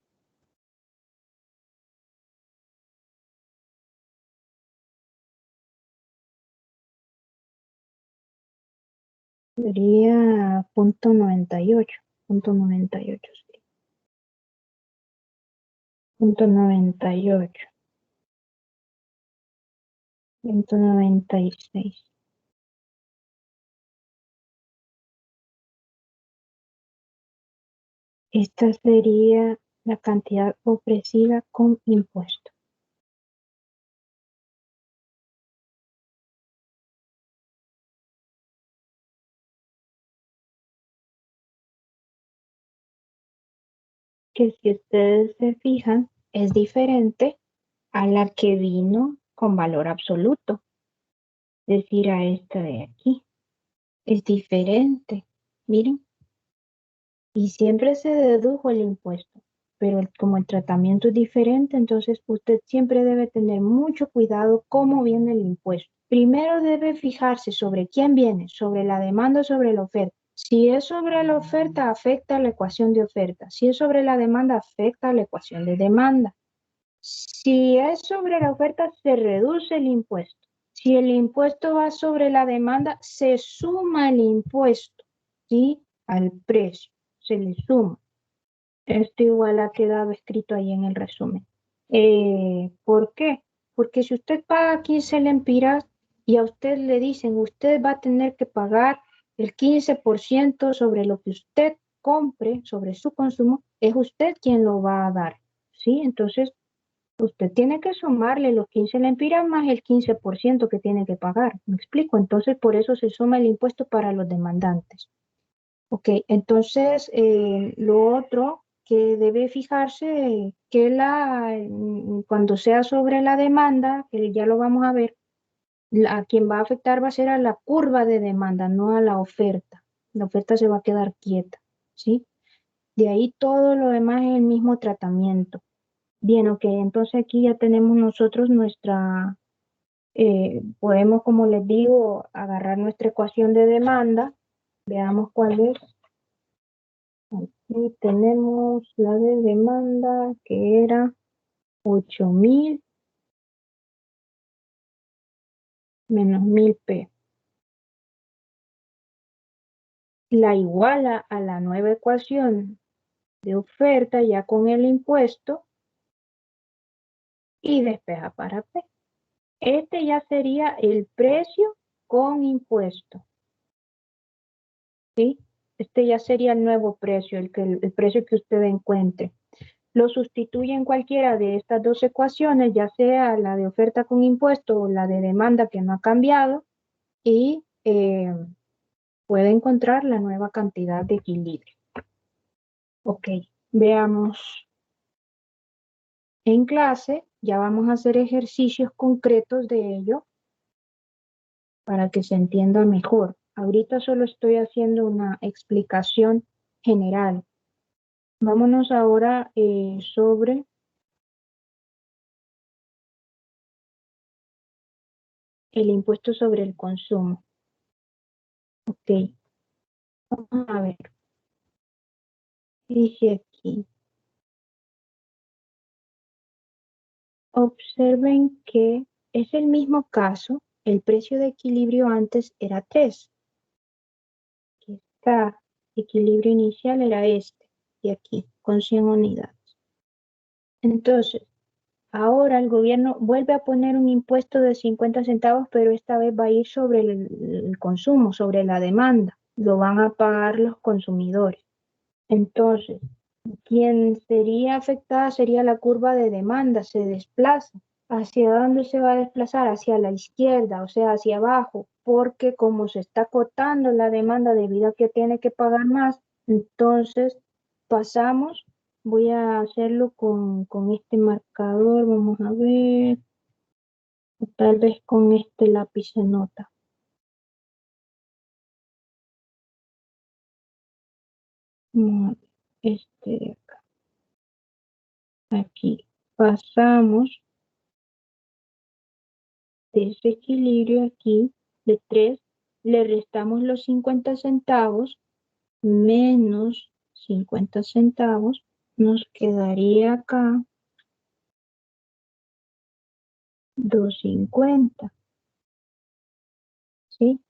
Sería 0.98. 0.98, sí. 0.98. 196. Esta sería la cantidad ofrecida con impuesto. Que si ustedes se fijan, es diferente a la que vino con valor absoluto, es decir, a esta de aquí. Es diferente. Miren, y siempre se dedujo el impuesto, pero como el tratamiento es diferente, entonces usted siempre debe tener mucho cuidado cómo viene el impuesto. Primero debe fijarse sobre quién viene, sobre la demanda o sobre la oferta. Si es sobre la oferta, afecta la ecuación de oferta. Si es sobre la demanda, afecta la ecuación de demanda. Si es sobre la oferta, se reduce el impuesto. Si el impuesto va sobre la demanda, se suma el impuesto, ¿sí? Al precio, se le suma. Esto igual ha quedado escrito ahí en el resumen. ¿Por qué? Porque si usted paga 15 lempiras y a usted le dicen, usted va a tener que pagar el 15% sobre lo que usted compre, sobre su consumo, es usted quien lo va a dar, ¿sí? Entonces, usted tiene que sumarle los 15 lempiras más el 15% que tiene que pagar. ¿Me explico? Entonces, por eso se suma el impuesto para los demandantes. Ok, entonces lo otro que debe fijarse que cuando sea sobre la demanda, que ya lo vamos a ver, a quien va a afectar va a ser a la curva de demanda, no a la oferta. La oferta se va a quedar quieta, ¿sí? De ahí todo lo demás es el mismo tratamiento. Bien, ok, entonces aquí ya tenemos nosotros podemos, como les digo, agarrar nuestra ecuación de demanda. Veamos cuál es. Aquí tenemos la de demanda que era 8.000 menos 1.000 P. La iguala a la nueva ecuación de oferta ya con el impuesto y despeja para P. Este ya sería el precio con impuesto, ¿sí? Este ya sería el nuevo precio, el precio que usted encuentre. Lo sustituye en cualquiera de estas dos ecuaciones, ya sea la de oferta con impuesto o la de demanda que no ha cambiado, y puede encontrar la nueva cantidad de equilibrio. Ok, veamos en clase, ya vamos a hacer ejercicios concretos de ello para que se entienda mejor. Ahorita solo estoy haciendo una explicación general. Vámonos ahora sobre el impuesto sobre el consumo. Ok, vamos a ver. Dice aquí, observen que es el mismo caso, el precio de equilibrio antes era 3. Aquí está, equilibrio inicial era este, y aquí, con 100 unidades. Entonces, Ahora el gobierno vuelve a poner un impuesto de 50 centavos, pero esta vez va a ir sobre el consumo, sobre la demanda. Lo van a pagar los consumidores. Entonces, quien sería afectada sería la curva de demanda, se desplaza. ¿Hacia dónde se va a desplazar? Hacia la izquierda, o sea, hacia abajo, porque como se está acotando la demanda debido a que tiene que pagar más, entonces pasamos, voy a hacerlo con este marcador, vamos a ver, o tal vez con este lápiz de nota. Vamos a ver, este de acá, aquí. Pasamos de ese equilibrio aquí de 3 le restamos los 50 centavos menos 50 centavos, nos quedaría acá 2.50, ¿sí?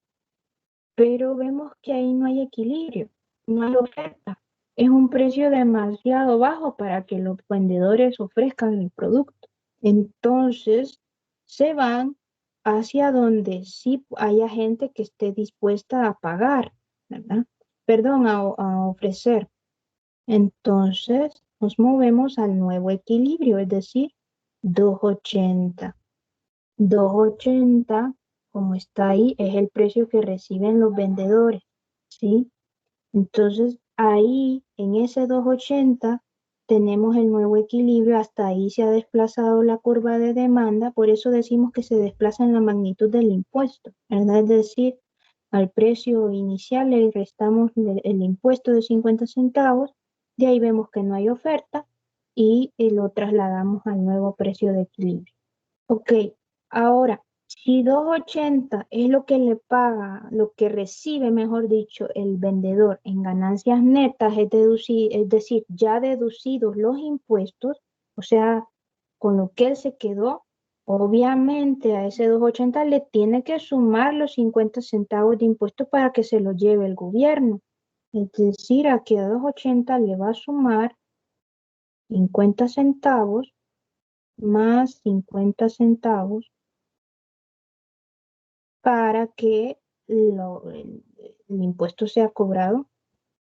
Pero vemos que ahí no hay equilibrio, no hay oferta. Es un precio demasiado bajo para que los vendedores ofrezcan el producto. Entonces, se van hacia donde sí haya gente que esté dispuesta a pagar, ¿verdad? Perdón, a ofrecer. Entonces, nos movemos al nuevo equilibrio, es decir, 2.80. 2.80, como está ahí, es el precio que reciben los vendedores, ¿sí? Entonces, ahí, en ese 2.80, tenemos el nuevo equilibrio, hasta ahí se ha desplazado la curva de demanda, por eso decimos que se desplaza en la magnitud del impuesto, ¿verdad? Es decir, al precio inicial le restamos el impuesto de 50 centavos, de ahí vemos que no hay oferta y lo trasladamos al nuevo precio de equilibrio. Ok, ahora, si 2.80 es lo que le paga, lo que recibe, mejor dicho, el vendedor en ganancias netas, es decir, ya deducidos los impuestos, o sea, con lo que él se quedó, obviamente a ese 2.80 le tiene que sumar los 50 centavos de impuestos para que se lo lleve el gobierno. Es decir, aquí a 2.80 le va a sumar 50 centavos más 50 centavos para que el impuesto sea cobrado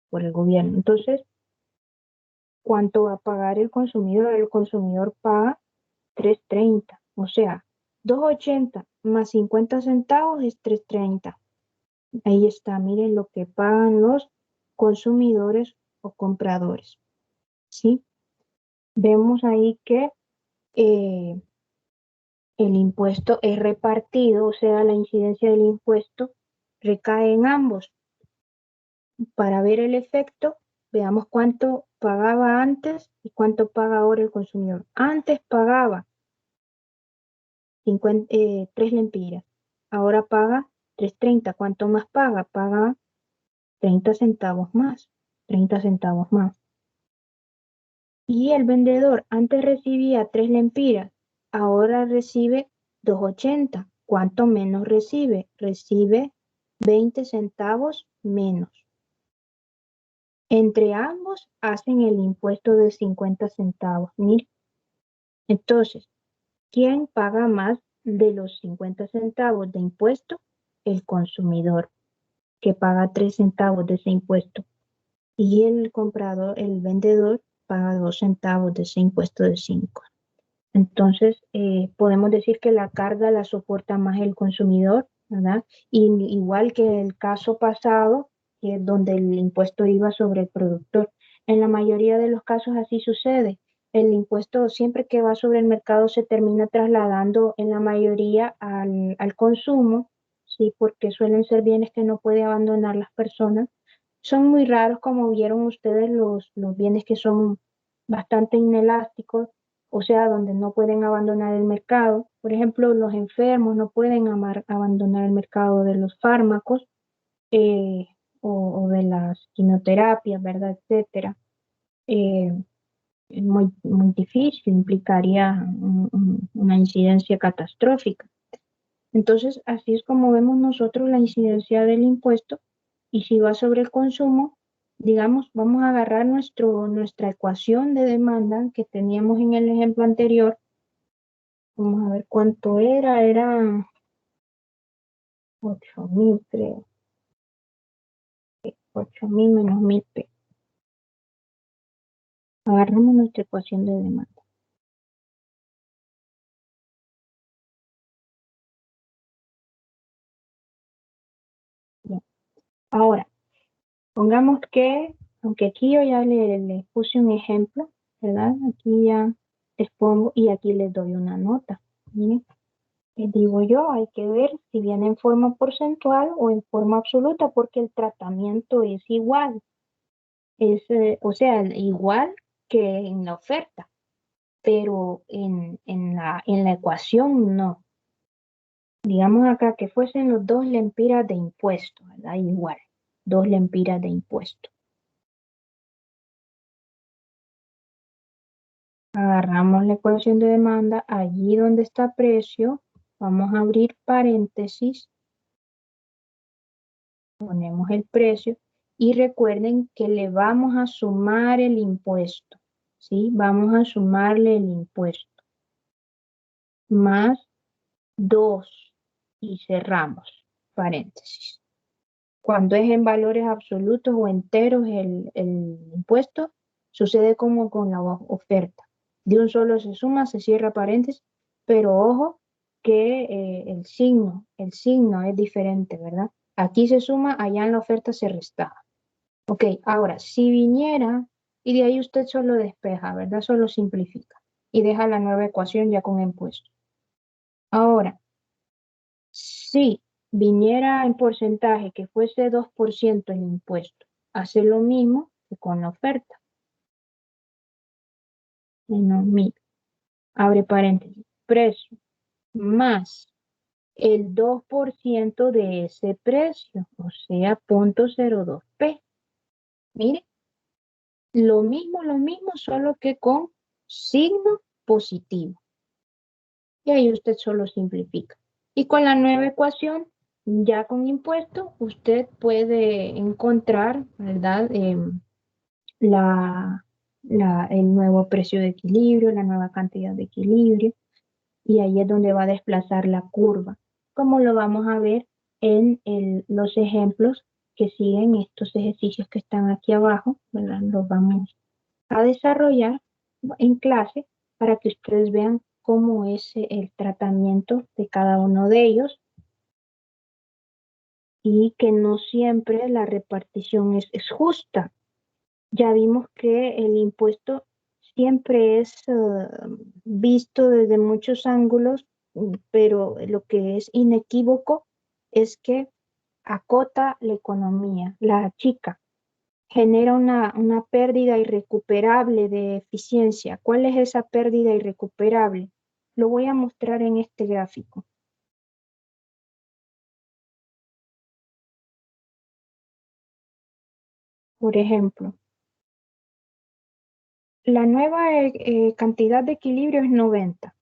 por el gobierno. Entonces, ¿cuánto va a pagar el consumidor? El consumidor paga 3.30, o sea, 2.80 más 50 centavos es 3.30. Ahí está, miren lo que pagan los consumidores o compradores, ¿sí? Vemos ahí que eh, el impuesto es repartido, o sea, la incidencia del impuesto recae en ambos. Para ver el efecto, veamos cuánto pagaba antes y cuánto paga ahora el consumidor. Antes pagaba 3 lempiras, ahora paga 3.30. ¿Cuánto más paga? Paga 30 centavos más, 30 centavos más. Y el vendedor antes recibía 3 lempiras, ahora recibe 2.80. ¿Cuánto menos recibe? Recibe 20 centavos menos. Entre ambos hacen el impuesto de 50 centavos. Mira, entonces, ¿quién paga más de los 50 centavos de impuesto? El consumidor, que paga 3 centavos de ese impuesto. Y el comprador, el vendedor, paga 2 centavos de ese impuesto de 5. Entonces, podemos decir que la carga la soporta más el consumidor, ¿verdad? Y, igual que el caso pasado, que es donde el impuesto iba sobre el productor. En la mayoría de los casos así sucede. El impuesto siempre que va sobre el mercado se termina trasladando en la mayoría al consumo, ¿sí? Porque suelen ser bienes que no puede abandonar las personas. Son muy raros, como vieron ustedes, los bienes que son bastante inelásticos, o sea, donde no pueden abandonar el mercado. Por ejemplo, los enfermos no pueden abandonar el mercado de los fármacos, eh, o de las quimioterapias, ¿verdad? Etcétera. Eh, es muy, muy difícil, implicaría una incidencia catastrófica. Entonces, así es como vemos nosotros la incidencia del impuesto, y si va sobre el consumo, digamos, vamos a agarrar nuestra ecuación de demanda que teníamos en el ejemplo anterior, Vamos a ver cuánto era 8.000, creo. 8.000 menos 1.000 P. Agarramos nuestra ecuación de demanda. Bien. Ahora, pongamos que, aunque aquí yo ya le puse un ejemplo, ¿verdad? Aquí ya les pongo y aquí les doy una nota. Miren, les digo yo, hay que ver si viene en forma porcentual o en forma absoluta, porque el tratamiento es igual. O sea, igual que en la oferta, pero en la ecuación no. Digamos acá que fuesen los 2 lempiras de impuesto, ¿verdad? Igual, 2 lempiras de impuesto. Agarramos la ecuación de demanda, allí donde está precio, vamos a abrir paréntesis, ponemos el precio y recuerden que le vamos a sumar el impuesto, ¿sí? Vamos a sumarle el impuesto más 2 y cerramos paréntesis. Cuando es en valores absolutos o enteros el impuesto, sucede como con la oferta. De un solo se suma, se cierra paréntesis, pero ojo que el signo es diferente, ¿verdad? Aquí se suma, allá en la oferta se restaba. Ok, ahora, si viniera, y de ahí usted solo despeja, ¿verdad? Solo simplifica y deja la nueva ecuación ya con impuesto. Ahora, si viniera en porcentaje que fuese 2% el impuesto, hace lo mismo que con la oferta. Menos 1.000, abre paréntesis, precio, más el 2% de ese precio, o sea, 0.02 P. Mire, lo mismo, solo que con signo positivo. Y ahí usted solo simplifica. Y con la nueva ecuación, ya con impuesto, usted puede encontrar, ¿verdad? La, el nuevo precio de equilibrio, la nueva cantidad de equilibrio, y ahí es donde va a desplazar la curva, como lo vamos a ver en los ejemplos que siguen estos ejercicios que están aquí abajo, ¿verdad? Los vamos a desarrollar en clase para que ustedes vean cómo es el tratamiento de cada uno de ellos y que no siempre la repartición es justa. Ya vimos que el impuesto siempre es visto desde muchos ángulos, pero lo que es inequívoco es que acota la economía, la achica, genera una pérdida irrecuperable de eficiencia. ¿Cuál es esa pérdida irrecuperable? Lo voy a mostrar en este gráfico. Por ejemplo, la nueva cantidad de equilibrio es 90.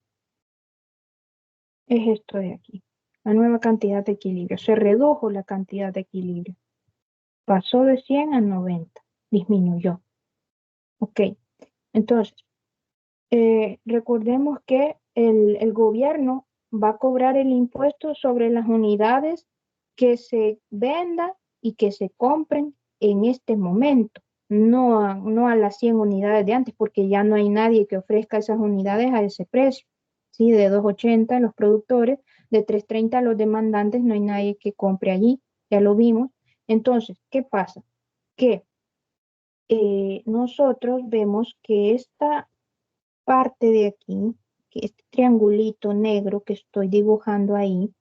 Es esto de aquí. La nueva cantidad de equilibrio. Se redujo la cantidad de equilibrio. Pasó de 100 a 90. Disminuyó. Ok. Entonces, recordemos que el gobierno va a cobrar el impuesto sobre las unidades que se vendan y que se compren en este momento. No a las 100 unidades de antes, porque ya no hay nadie que ofrezca esas unidades a ese precio. ¿Sí? De 2.80 los productores, de 3.30 los demandantes, no hay nadie que compre allí, ya lo vimos. Entonces, ¿qué pasa? Que nosotros vemos que esta parte de aquí, que este triangulito negro que estoy dibujando ahí,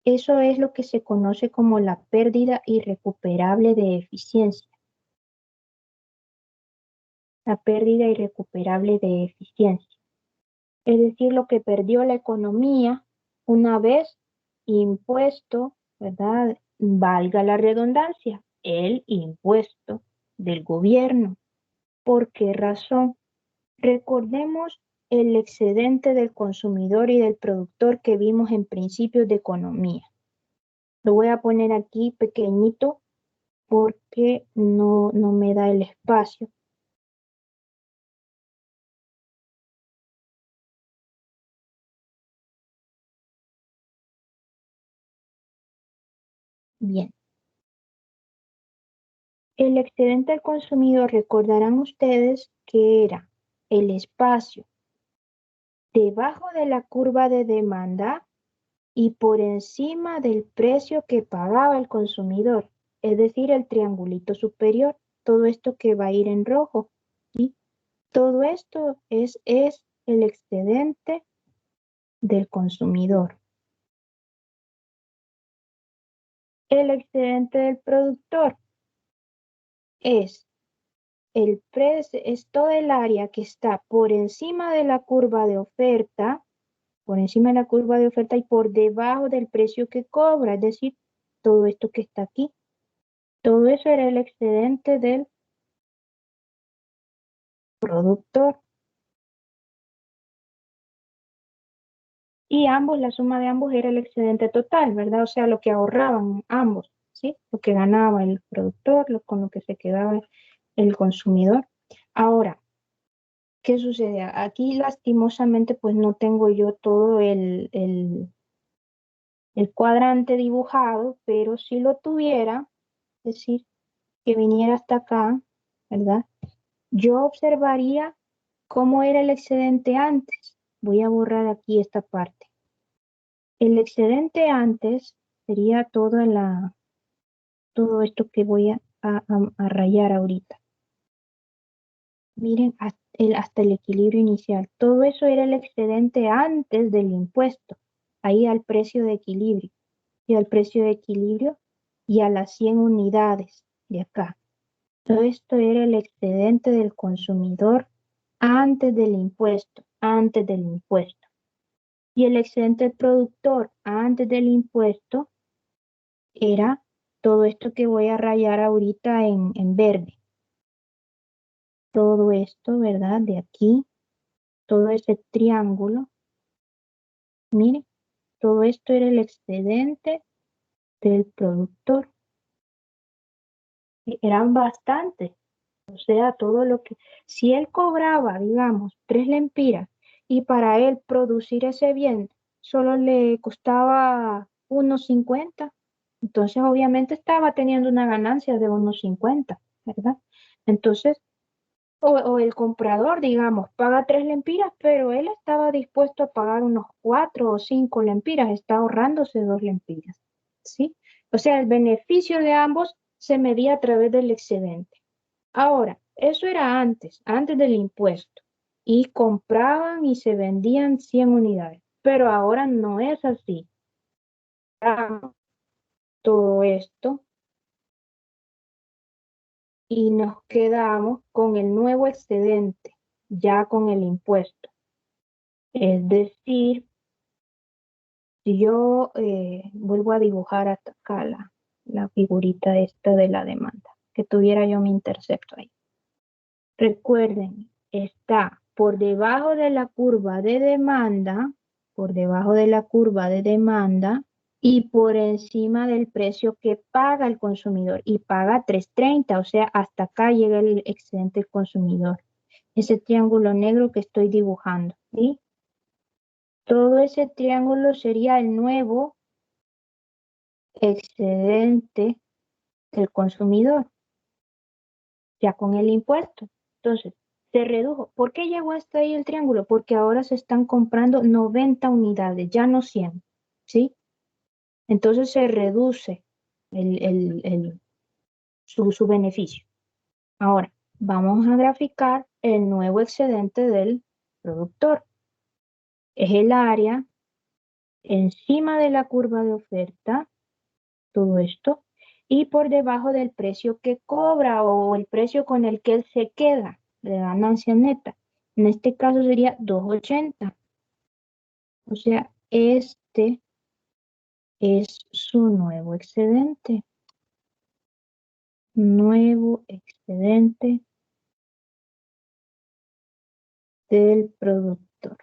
eso es lo que se conoce como la pérdida irrecuperable de eficiencia. La pérdida irrecuperable de eficiencia. Es decir, lo que perdió la economía una vez impuesto, ¿verdad? Valga la redundancia, el impuesto del gobierno. ¿Por qué razón? Recordemos el excedente del consumidor y del productor que vimos en principios de economía. Lo voy a poner aquí pequeñito porque no me da el espacio. Bien. El excedente del consumidor, recordarán ustedes que era el espacio debajo de la curva de demanda y por encima del precio que pagaba el consumidor, es decir, el triangulito superior, todo esto que va a ir en rojo, ¿sí? Todo esto es el excedente del consumidor. El excedente del productor es el precio, es toda el área que está por encima de la curva de oferta, por encima de la curva de oferta y por debajo del precio que cobra, es decir, todo esto que está aquí. Todo eso era el excedente del productor. Y ambos, la suma de ambos era el excedente total, ¿verdad? O sea, lo que ahorraban ambos, ¿sí? Lo que ganaba el productor, con lo que se quedaba el consumidor. Ahora, ¿qué sucede? Aquí lastimosamente pues no tengo yo todo el cuadrante dibujado, pero si lo tuviera, es decir, que viniera hasta acá, ¿verdad? Yo observaría cómo era el excedente antes. Voy a borrar aquí esta parte. El excedente antes sería todo esto que voy a rayar ahorita. Miren, hasta el equilibrio inicial. Todo eso era el excedente antes del impuesto. Ahí al precio de equilibrio. Y al precio de equilibrio y a las 100 unidades de acá. Todo esto era el excedente del consumidor antes del impuesto, antes del impuesto. Y el excedente del productor antes del impuesto era todo esto que voy a rayar ahorita en verde. Todo esto, ¿verdad? De aquí, todo ese triángulo. Miren, todo esto era el excedente del productor. Y eran bastantes. O sea, todo lo que, si él cobraba, digamos, 3 lempiras y para él producir ese bien solo le costaba 1,50, entonces obviamente estaba teniendo una ganancia de 1,50, ¿verdad? Entonces, o el comprador, digamos, paga 3 lempiras, pero él estaba dispuesto a pagar unos 4 o 5 lempiras, está ahorrándose 2 lempiras, ¿sí? O sea, el beneficio de ambos se medía a través del excedente. Ahora, eso era antes del impuesto, y compraban y se vendían 100 unidades, pero ahora no es así. Todo esto y nos quedamos con el nuevo excedente, ya con el impuesto. Es decir, si yo vuelvo a dibujar hasta acá la figurita esta de la demanda, que tuviera yo mi intercepto ahí. Recuerden, está por debajo de la curva de demanda, por debajo de la curva de demanda y por encima del precio que paga el consumidor y paga 3.30, o sea, hasta acá llega el excedente del consumidor. Ese triángulo negro que estoy dibujando, ¿sí? Todo ese triángulo sería el nuevo excedente del consumidor, ya con el impuesto. Entonces, se redujo. ¿Por qué llegó hasta ahí el triángulo? Porque ahora se están comprando 90 unidades, ya no 100, ¿sí? Entonces se reduce su beneficio. Ahora, vamos a graficar el nuevo excedente del productor. Es el área encima de la curva de oferta, todo esto, y por debajo del precio que cobra o el precio con el que él se queda de ganancia neta. En este caso sería 2.80. O sea, este es su nuevo excedente. Nuevo excedente del productor.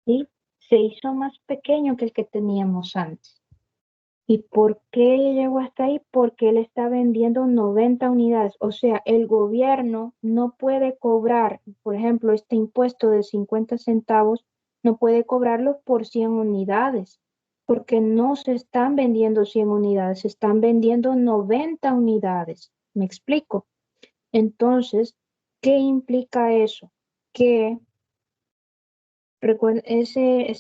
¿Sí? Se hizo más pequeño que el que teníamos antes. ¿Y por qué llegó hasta ahí? Porque él está vendiendo 90 unidades. O sea, el gobierno no puede cobrar, por ejemplo, este impuesto de 50 centavos, no puede cobrarlo por 100 unidades. porque no se están vendiendo 100 unidades, se están vendiendo 90 unidades. ¿Me explico? Entonces, ¿qué implica eso? Que recuerda, ese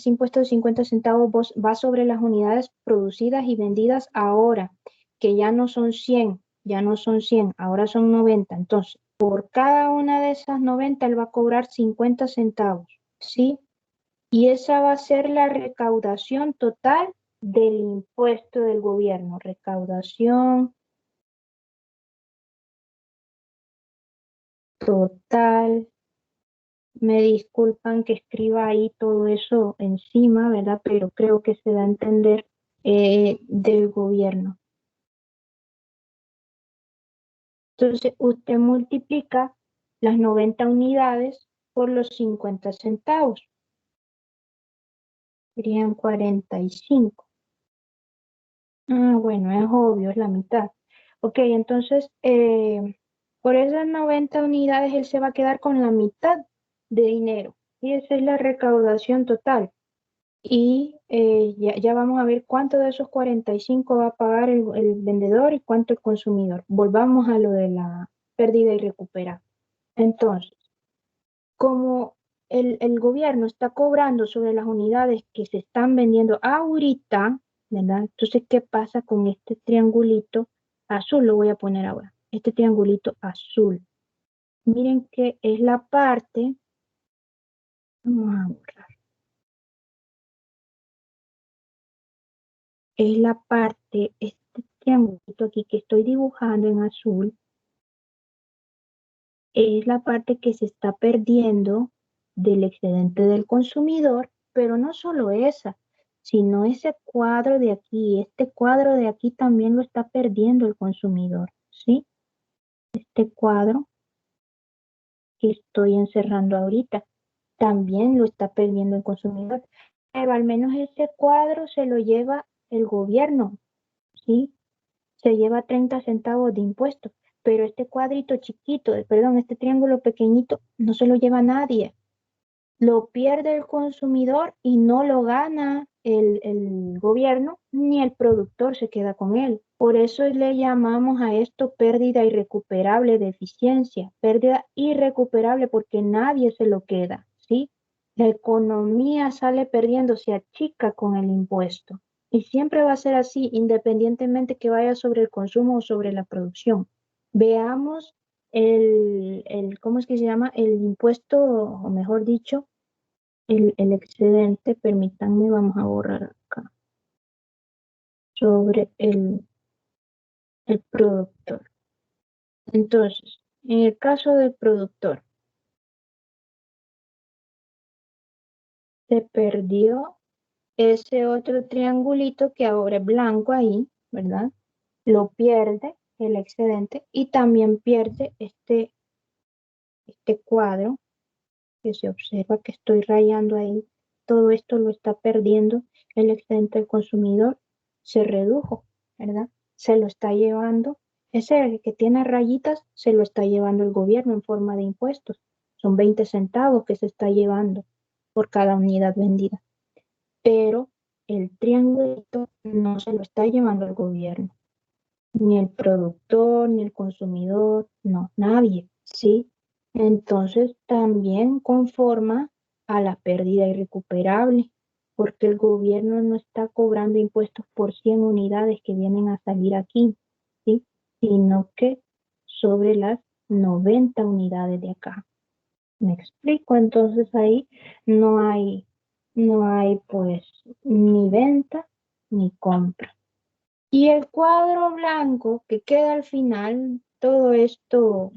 impuesto de 50 centavos va sobre las unidades producidas y vendidas ahora, que ya no son 100, ya no son 100, ahora son 90. Entonces, por cada una de esas 90, él va a cobrar 50 centavos, ¿sí? Y esa va a ser la recaudación total del impuesto del gobierno. Recaudación total. Me disculpan que escriba ahí todo eso encima, ¿verdad? Pero creo que se da a entender del gobierno. Entonces, usted multiplica las 90 unidades por los 50 centavos. Serían 45. Ah, bueno, es obvio, es la mitad. Ok, entonces, por esas 90 unidades él se va a quedar con la mitad de dinero. Y esa es la recaudación total. Y ya vamos a ver cuánto de esos 45 va a pagar el vendedor y cuánto el consumidor. Volvamos a lo de la pérdida y recuperar. Entonces, como el gobierno está cobrando sobre las unidades que se están vendiendo ahorita, ¿verdad? Entonces, ¿qué pasa con este triangulito azul? Lo voy a poner ahora. Este triangulito azul. Miren que es la parte, vamos a borrar, es la parte, este triangulito aquí que estoy dibujando en azul, es la parte que se está perdiendo del excedente del consumidor, pero no solo esa, sino ese cuadro de aquí, este cuadro de aquí también lo está perdiendo el consumidor, ¿sí? Este cuadro que estoy encerrando ahorita también lo está perdiendo el consumidor, pero al menos ese cuadro se lo lleva el gobierno, ¿sí? Se lleva 30 centavos de impuestos, pero este cuadrito chiquito, perdón, este triángulo pequeñito, no se lo lleva nadie. Lo pierde el consumidor y no lo gana el gobierno, ni el productor se queda con él. Por eso le llamamos a esto pérdida irrecuperable de eficiencia, pérdida irrecuperable porque nadie se lo queda, ¿sí? La economía sale perdiendo, se achica con el impuesto. Y siempre va a ser así, independientemente que vaya sobre el consumo o sobre la producción. Veamos ¿cómo es que se llama? El impuesto, o mejor dicho, el excedente, permítanme, vamos a borrar acá, sobre el productor. Entonces, en el caso del productor, se perdió ese otro triangulito que ahora es blanco ahí, ¿verdad? Lo pierde el excedente y también pierde este cuadro que se observa que estoy rayando ahí. Todo esto lo está perdiendo el excedente del consumidor. Se redujo, ¿verdad? Se lo está llevando. Ese que tiene rayitas se lo está llevando el gobierno en forma de impuestos. Son 20 centavos que se está llevando por cada unidad vendida. Pero el triangulito no se lo está llevando el gobierno, ni el productor, ni el consumidor, no, nadie, ¿sí? Entonces también conforma a la pérdida irrecuperable, porque el gobierno no está cobrando impuestos por 100 unidades que vienen a salir aquí, ¿sí? Sino que sobre las 90 unidades de acá. ¿Me explico? Entonces ahí no hay, no hay pues ni venta ni compra. Y el cuadro blanco que queda al final, todo esto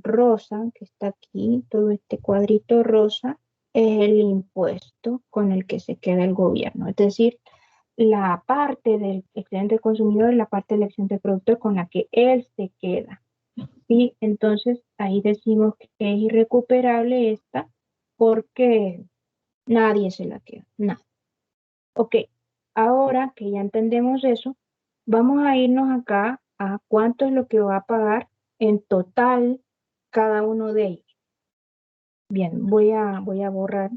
rosa que está aquí, todo este cuadrito rosa, es el impuesto con el que se queda el gobierno. Es decir, la parte del excedente consumidor y la parte del excedente productor con la que él se queda. Y entonces ahí decimos que es irrecuperable esta porque nadie se la queda, nada. Ok, ahora que ya entendemos eso, vamos a irnos acá a cuánto es lo que va a pagar en total cada uno de ellos. Bien, voy a borrar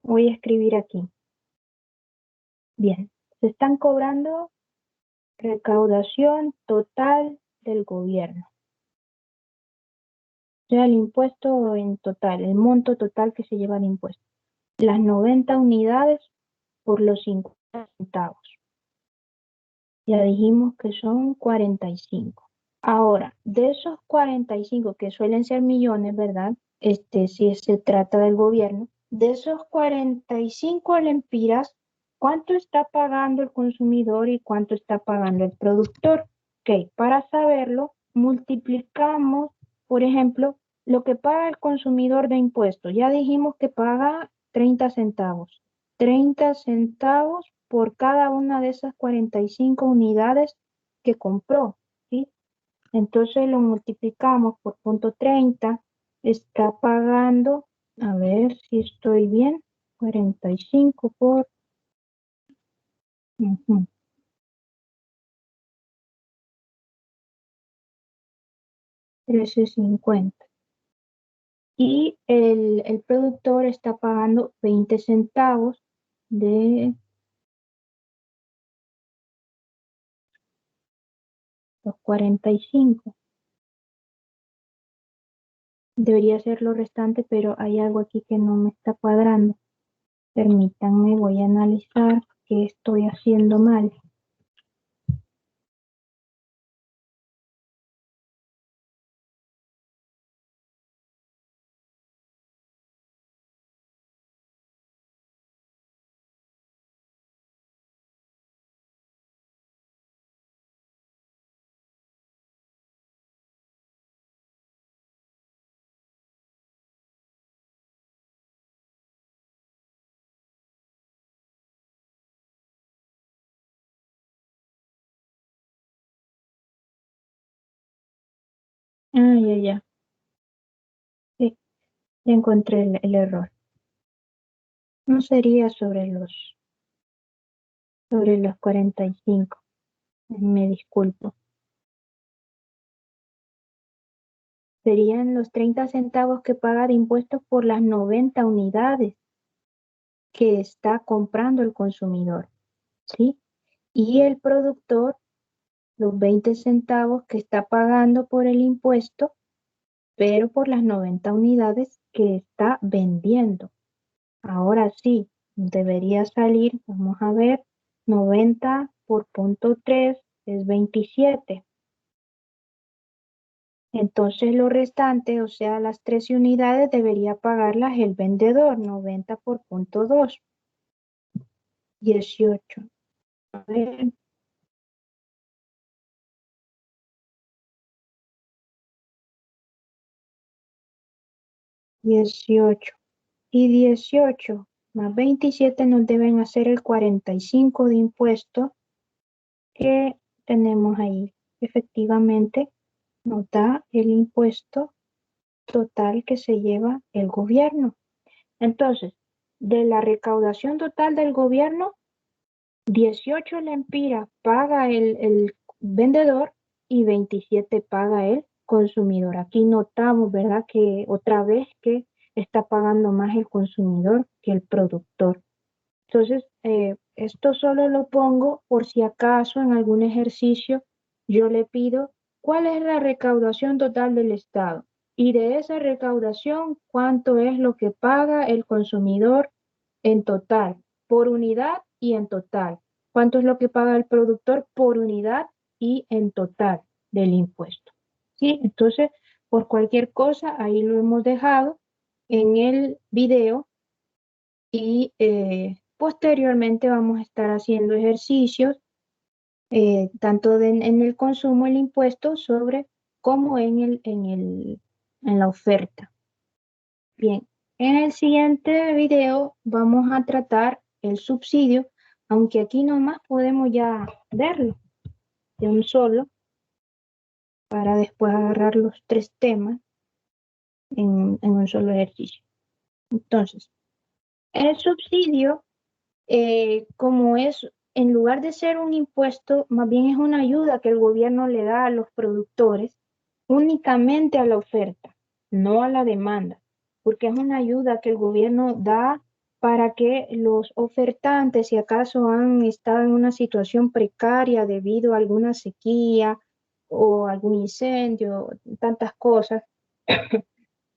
Voy a escribir aquí. Bien, se están cobrando recaudación total del gobierno. O sea, el impuesto en total, el monto total que se lleva de impuesto. Las 90 unidades por los 50 centavos. Ya dijimos que son 45. Ahora, de esos 45 que suelen ser millones, ¿verdad? Si se trata del gobierno, de esos 45 lempiras, ¿cuánto está pagando el consumidor y cuánto está pagando el productor? Ok, para saberlo, multiplicamos, por ejemplo, lo que paga el consumidor de impuestos. Ya dijimos que paga 30 centavos. 30 centavos por cada una de esas 45 unidades que compró, ¿sí? Entonces lo multiplicamos por punto 30, está pagando, a ver si estoy bien, 45 por ujú, 13.50. Y el productor está pagando 20 centavos de los 45. Debería ser lo restante, pero hay algo aquí que no me está cuadrando. Permítanme, voy a analizar qué estoy haciendo mal. Ah, ya. Sí, ya encontré el error. No sería sobre los 45. Me disculpo. Serían los 30 centavos que paga de impuestos por las 90 unidades que está comprando el consumidor, ¿sí? Y el productor, los 20 centavos que está pagando por el impuesto, pero por las 90 unidades que está vendiendo. Ahora sí, debería salir, vamos a ver, 90 por punto 3 es 27. Entonces lo restante, o sea, las 13 unidades debería pagarlas el vendedor, 90 por punto 2, 18. A ver, 18. Y 18 más 27 nos deben hacer el 45 de impuesto que tenemos ahí. Efectivamente, nos da el impuesto total que se lleva el gobierno. Entonces, de la recaudación total del gobierno, 18 lempiras paga el vendedor y 27 paga el consumidor. Aquí notamos, ¿verdad? Que otra vez que está pagando más el consumidor que el productor. Entonces, esto solo lo pongo por si acaso en algún ejercicio yo le pido cuál es la recaudación total del Estado y de esa recaudación cuánto es lo que paga el consumidor en total, por unidad y en total. Cuánto es lo que paga el productor por unidad y en total del impuesto. ¿Sí? Entonces, por cualquier cosa, ahí lo hemos dejado en el video y posteriormente vamos a estar haciendo ejercicios tanto en el consumo, el impuesto sobre como en la oferta. Bien, en el siguiente video vamos a tratar el subsidio, aunque aquí nomás podemos ya verlo de un solo para después agarrar los tres temas en un solo ejercicio. Entonces, el subsidio como es, en lugar de ser un impuesto, más bien es una ayuda que el gobierno le da a los productores únicamente a la oferta, no a la demanda, porque es una ayuda que el gobierno da para que los ofertantes, si acaso han estado en una situación precaria debido a alguna sequía o algún incendio, tantas cosas,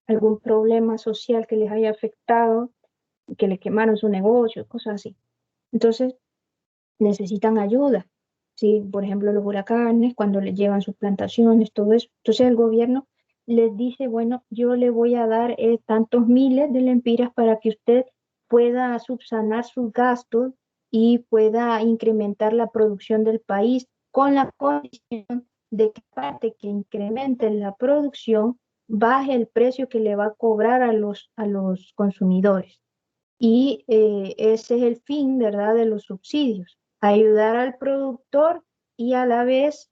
algún problema social que les haya afectado, que les quemaron su negocio, cosas así. Entonces, necesitan ayuda. ¿Sí? Por ejemplo, los huracanes, cuando les llevan sus plantaciones, todo eso. Entonces, el gobierno les dice, bueno, yo le voy a dar tantos miles de lempiras para que usted pueda subsanar sus gastos y pueda incrementar la producción del país con la condición de que parte que incremente la producción baje el precio que le va a cobrar a los consumidores. Y ese es el fin, ¿verdad?, de los subsidios, ayudar al productor y a la vez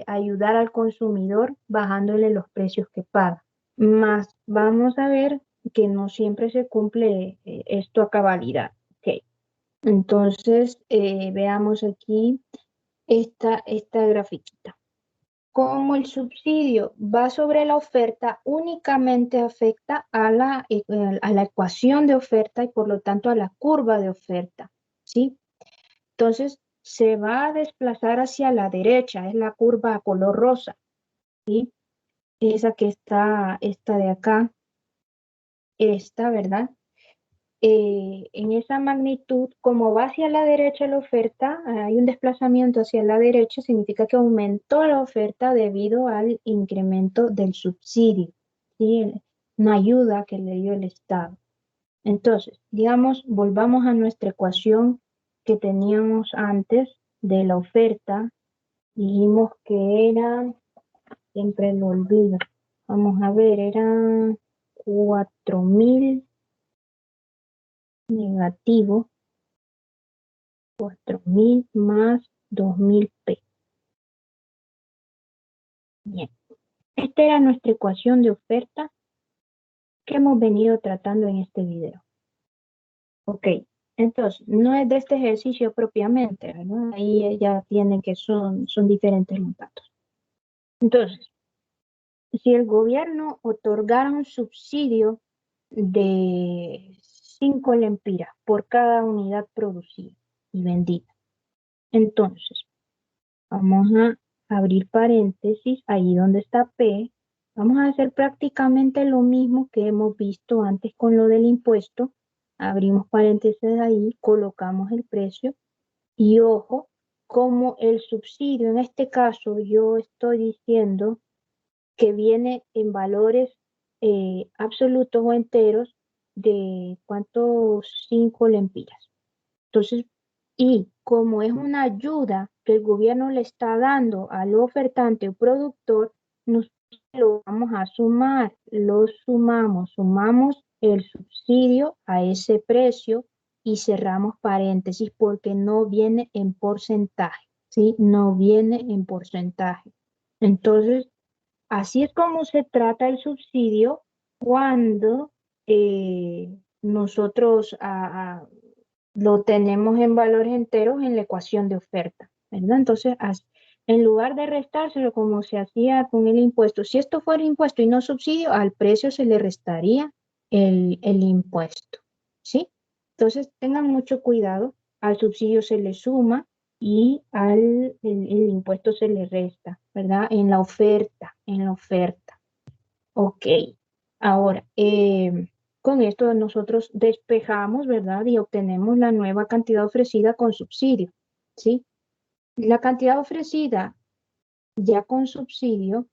ayudar al consumidor bajándole los precios que paga. Más vamos a ver que no siempre se cumple esto a cabalidad. Ok. Entonces, veamos aquí esta grafiquita. Como el subsidio va sobre la oferta, únicamente afecta a la ecuación de oferta y por lo tanto a la curva de oferta, ¿sí? Entonces se va a desplazar hacia la derecha, es la curva a color rosa, ¿sí? Esa que está, esta de acá, esta, ¿verdad? En esa magnitud, como va hacia la derecha la oferta, hay un desplazamiento hacia la derecha, significa que aumentó la oferta debido al incremento del subsidio, ¿sí? Una ayuda que le dio el Estado. Entonces, digamos, volvamos a nuestra ecuación que teníamos antes de la oferta. Dijimos que era, siempre lo olvido, vamos a ver, era 4.000 negativo 4.000 más 2.000p. Bien, esta era nuestra ecuación de oferta que hemos venido tratando en este video. Ok, entonces, no es de este ejercicio propiamente, ¿verdad? Ahí ya tienen que son diferentes los datos. Entonces, si el gobierno otorgara un subsidio de 5 lempiras por cada unidad producida y vendida, entonces, vamos a abrir paréntesis, ahí donde está P. Vamos a hacer prácticamente lo mismo que hemos visto antes con lo del impuesto. Abrimos paréntesis ahí, colocamos el precio y ojo, como el subsidio, en este caso yo estoy diciendo que viene en valores absolutos o enteros de ¿cuántos? 5 lempiras. Entonces, y como es una ayuda que el gobierno le está dando al ofertante o productor, nosotros lo vamos a sumar, lo sumamos el subsidio a ese precio y cerramos paréntesis porque no viene en porcentaje, ¿sí? No viene en porcentaje. Entonces, así es como se trata el subsidio cuando nosotros lo tenemos en valores enteros en la ecuación de oferta, ¿verdad? Entonces, en lugar de restárselo como se hacía con el impuesto, si esto fuera impuesto y no subsidio, al precio se le restaría el impuesto, ¿sí? Entonces, tengan mucho cuidado, al subsidio se le suma y el impuesto se le resta, ¿verdad? En la oferta, en la oferta. Ok, ahora, con esto nosotros despejamos, ¿verdad? Y obtenemos la nueva cantidad ofrecida con subsidio, ¿sí? La cantidad ofrecida ya con subsidio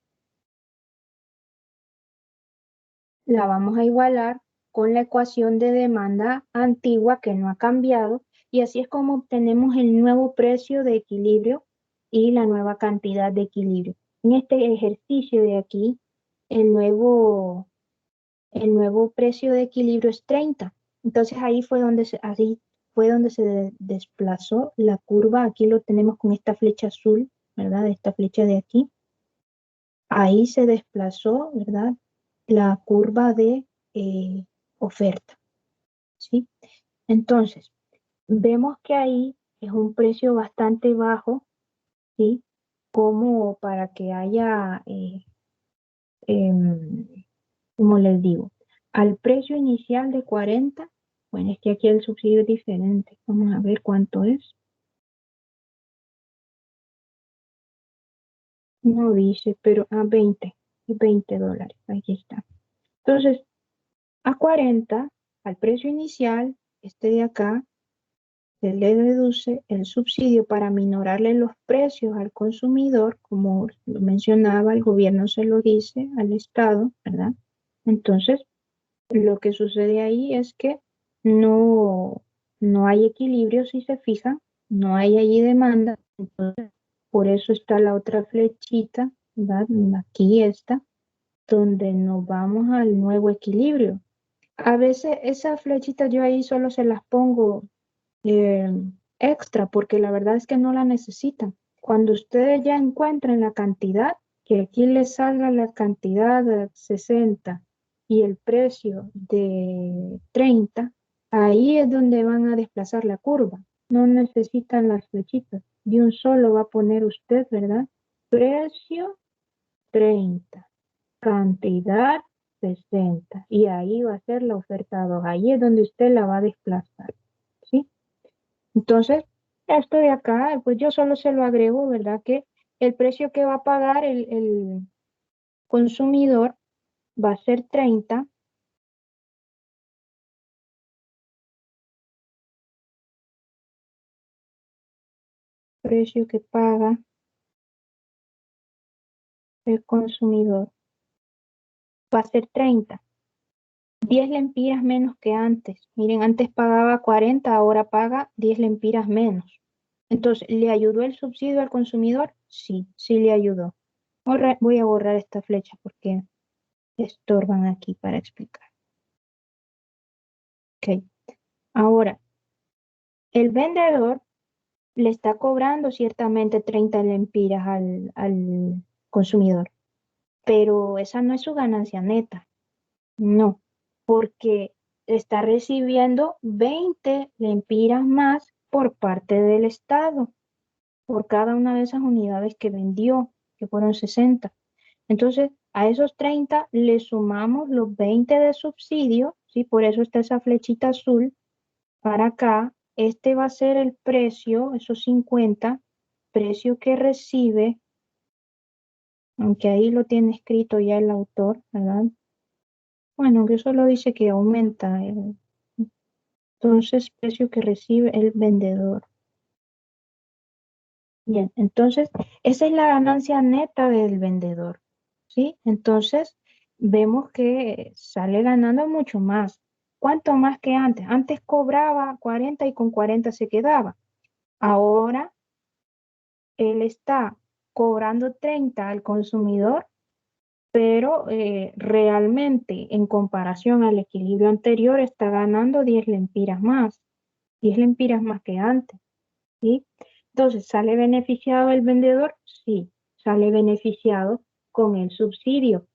la vamos a igualar con la ecuación de demanda antigua que no ha cambiado y así es como obtenemos el nuevo precio de equilibrio y la nueva cantidad de equilibrio. En este ejercicio de aquí, el nuevo el nuevo precio de equilibrio es 30. Entonces así fue donde se desplazó la curva. Aquí lo tenemos con esta flecha azul, ¿verdad? Esta flecha de aquí. Ahí se desplazó, ¿verdad? La curva de oferta, ¿sí? Entonces, vemos que ahí es un precio bastante bajo, ¿sí? Como para que haya, em, como les digo, al precio inicial de 40 Bueno, es que aquí el subsidio es diferente. Vamos a ver cuánto es. No dice, pero a 20 dólares. Aquí está. Entonces, a 40, al precio inicial, este de acá, se le deduce el subsidio para minorarle los precios al consumidor, como lo mencionaba, el gobierno se lo dice al Estado, ¿verdad? Entonces, lo que sucede ahí es que no, no hay equilibrio si se fijan, no hay allí demanda, entonces por eso está la otra flechita, ¿verdad? Aquí está, donde nos vamos al nuevo equilibrio. A veces esas flechitas yo ahí solo se las pongo eh, extra porque la verdad es que no la necesitan. Cuando ustedes ya encuentren la cantidad, que aquí les salga la cantidad de 60 y el precio de 30, ahí es donde van a desplazar la curva. No necesitan las flechitas. De un solo va a poner usted, ¿verdad? Precio 30, cantidad 60. Y ahí va a ser la oferta 2. Ahí es donde usted la va a desplazar. ¿Sí? Entonces, esto de acá, pues yo solo se lo agrego, ¿verdad? Que el precio que va a pagar el consumidor va a ser 30, precio que paga el consumidor va a ser 30, 10 lempiras menos que antes. Miren, antes pagaba 40, ahora paga 10 lempiras menos. Entonces, ¿le ayudó el subsidio al consumidor? Sí, sí le ayudó. Voy a borrar esta flecha porque estorban aquí para explicar. Ok, ahora, el vendedor le está cobrando ciertamente 30 lempiras al consumidor, pero esa no es su ganancia neta, no, porque está recibiendo 20 lempiras más por parte del Estado, por cada una de esas unidades que vendió, que fueron 60. Entonces, a esos 30 le sumamos los 20 de subsidio, ¿sí? Por eso está esa flechita azul para acá. Este va a ser el precio, esos 50, precio que recibe, aunque ahí lo tiene escrito ya el autor, ¿verdad? Bueno, que solo dice que aumenta, entonces precio que recibe el vendedor. Bien, entonces esa es la ganancia neta del vendedor, ¿sí? Entonces vemos que sale ganando mucho más. ¿Cuánto más que antes? Antes cobraba 40 y con 40 se quedaba. Ahora él está cobrando 30 al consumidor, pero realmente en comparación al equilibrio anterior está ganando 10 lempiras más que antes, ¿sí? Entonces, ¿sale beneficiado el vendedor? Sí, sale beneficiado con el subsidio,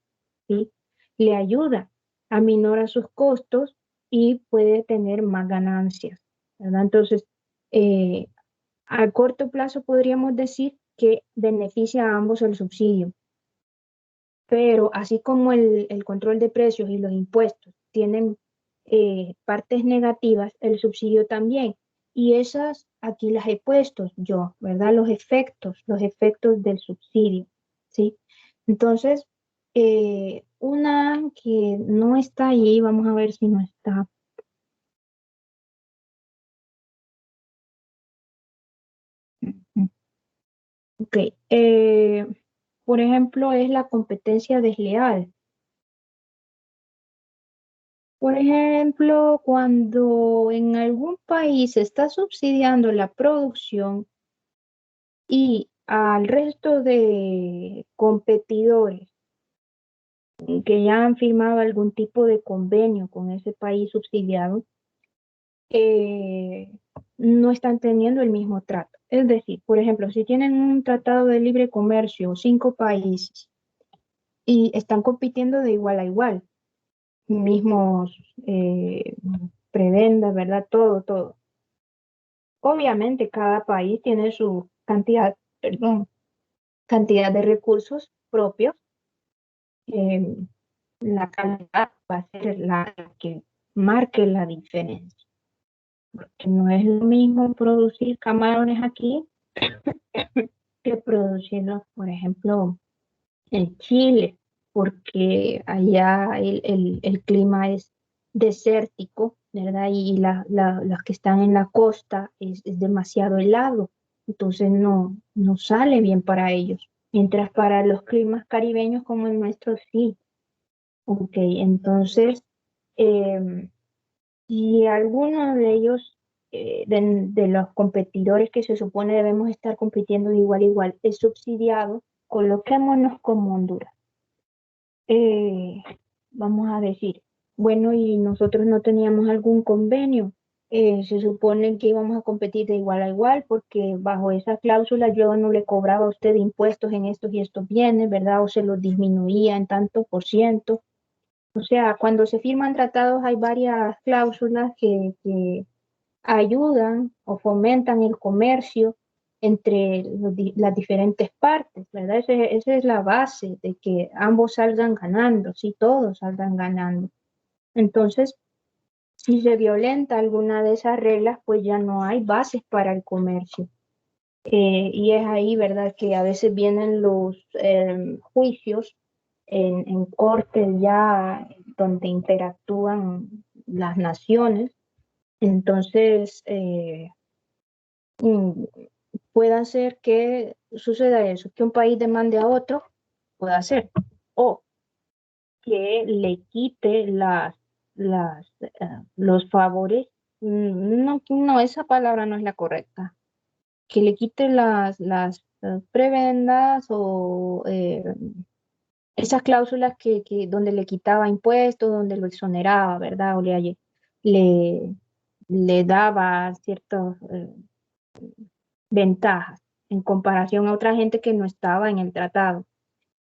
¿sí? Le ayuda, aminora sus costos y puede tener más ganancias, ¿verdad? Entonces, eh, a corto plazo podríamos decir que beneficia a ambos el subsidio, pero así como el control de precios y los impuestos tienen partes negativas, el subsidio también. Y esas aquí las he puesto yo, ¿verdad? Los efectos del subsidio, ¿sí? Entonces, una que no está ahí, vamos a ver si no está. Ujú. Ok, por ejemplo, es la competencia desleal. Por ejemplo, cuando en algún país se está subsidiando la producción y al resto de competidores que ya han firmado algún tipo de convenio con ese país subsidiado, eh, no están teniendo el mismo trato. Es decir, por ejemplo, si tienen un tratado de libre comercio, 5 países, y están compitiendo de igual a igual, mismos prebendas, ¿verdad? Todo, todo. Obviamente, cada país tiene su cantidad, perdón, cantidad de recursos propios. eh, la calidad va a ser la que marque la diferencia. que no es lo mismo producir camarones aquí que producirlos, por ejemplo, en Chile, porque allá el clima es desértico, ¿verdad? Y las que están en la costa es demasiado helado, entonces no sale bien para ellos. Mientras para los climas caribeños como el nuestro, sí. Ok, entonces, em, si alguno de ellos, de los competidores que se supone debemos estar compitiendo de igual a igual, es subsidiado, coloquémonos como Honduras. eh, Vamos a decir, bueno, y nosotros no teníamos algún convenio. Se supone que íbamos a competir de igual a igual porque bajo esa cláusula yo no le cobraba a usted impuestos en estos y estos bienes, ¿verdad? O se los disminuía en tanto por ciento. O sea, cuando se firman tratados hay varias cláusulas que ayudan o fomentan el comercio entre las diferentes partes, ¿verdad? Esa es la base de que ambos salgan ganando, si todos salgan ganando. Entonces, si se violenta alguna de esas reglas, pues ya no hay bases para el comercio. Y es ahí, ¿verdad?, que a veces vienen los juicios en cortes ya donde interactúan las naciones. Entonces, mm, pueda ser que suceda eso, que un país demande a otro, pueda ser, o que le quite los favores, no, esa palabra no es la correcta, que le quite las prebendas o esas cláusulas donde le quitaba impuestos, donde lo exoneraba, ¿verdad? O le, le daba ciertos ventajas en comparación a otra gente que no estaba en el tratado.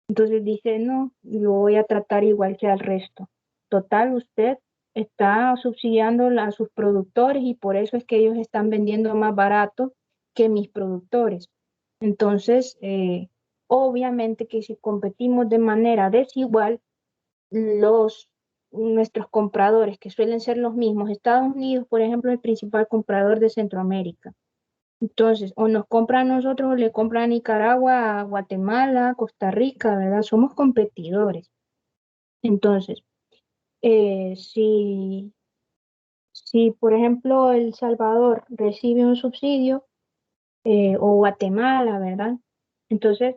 Entonces dice, no, lo voy a tratar igual que al resto. Total, usted está subsidiando a sus productores y por eso es que ellos están vendiendo más barato que mis productores. Entonces, obviamente que si competimos de manera desigual, nuestros compradores, que suelen ser los mismos, Estados Unidos, por ejemplo, es el principal comprador de Centroamérica. Entonces, o nos compran a nosotros o le compran a Nicaragua, a Guatemala, Costa Rica, ¿verdad? Somos competidores. Entonces, si, por ejemplo, El Salvador recibe un subsidio, o Guatemala, ¿verdad? Entonces,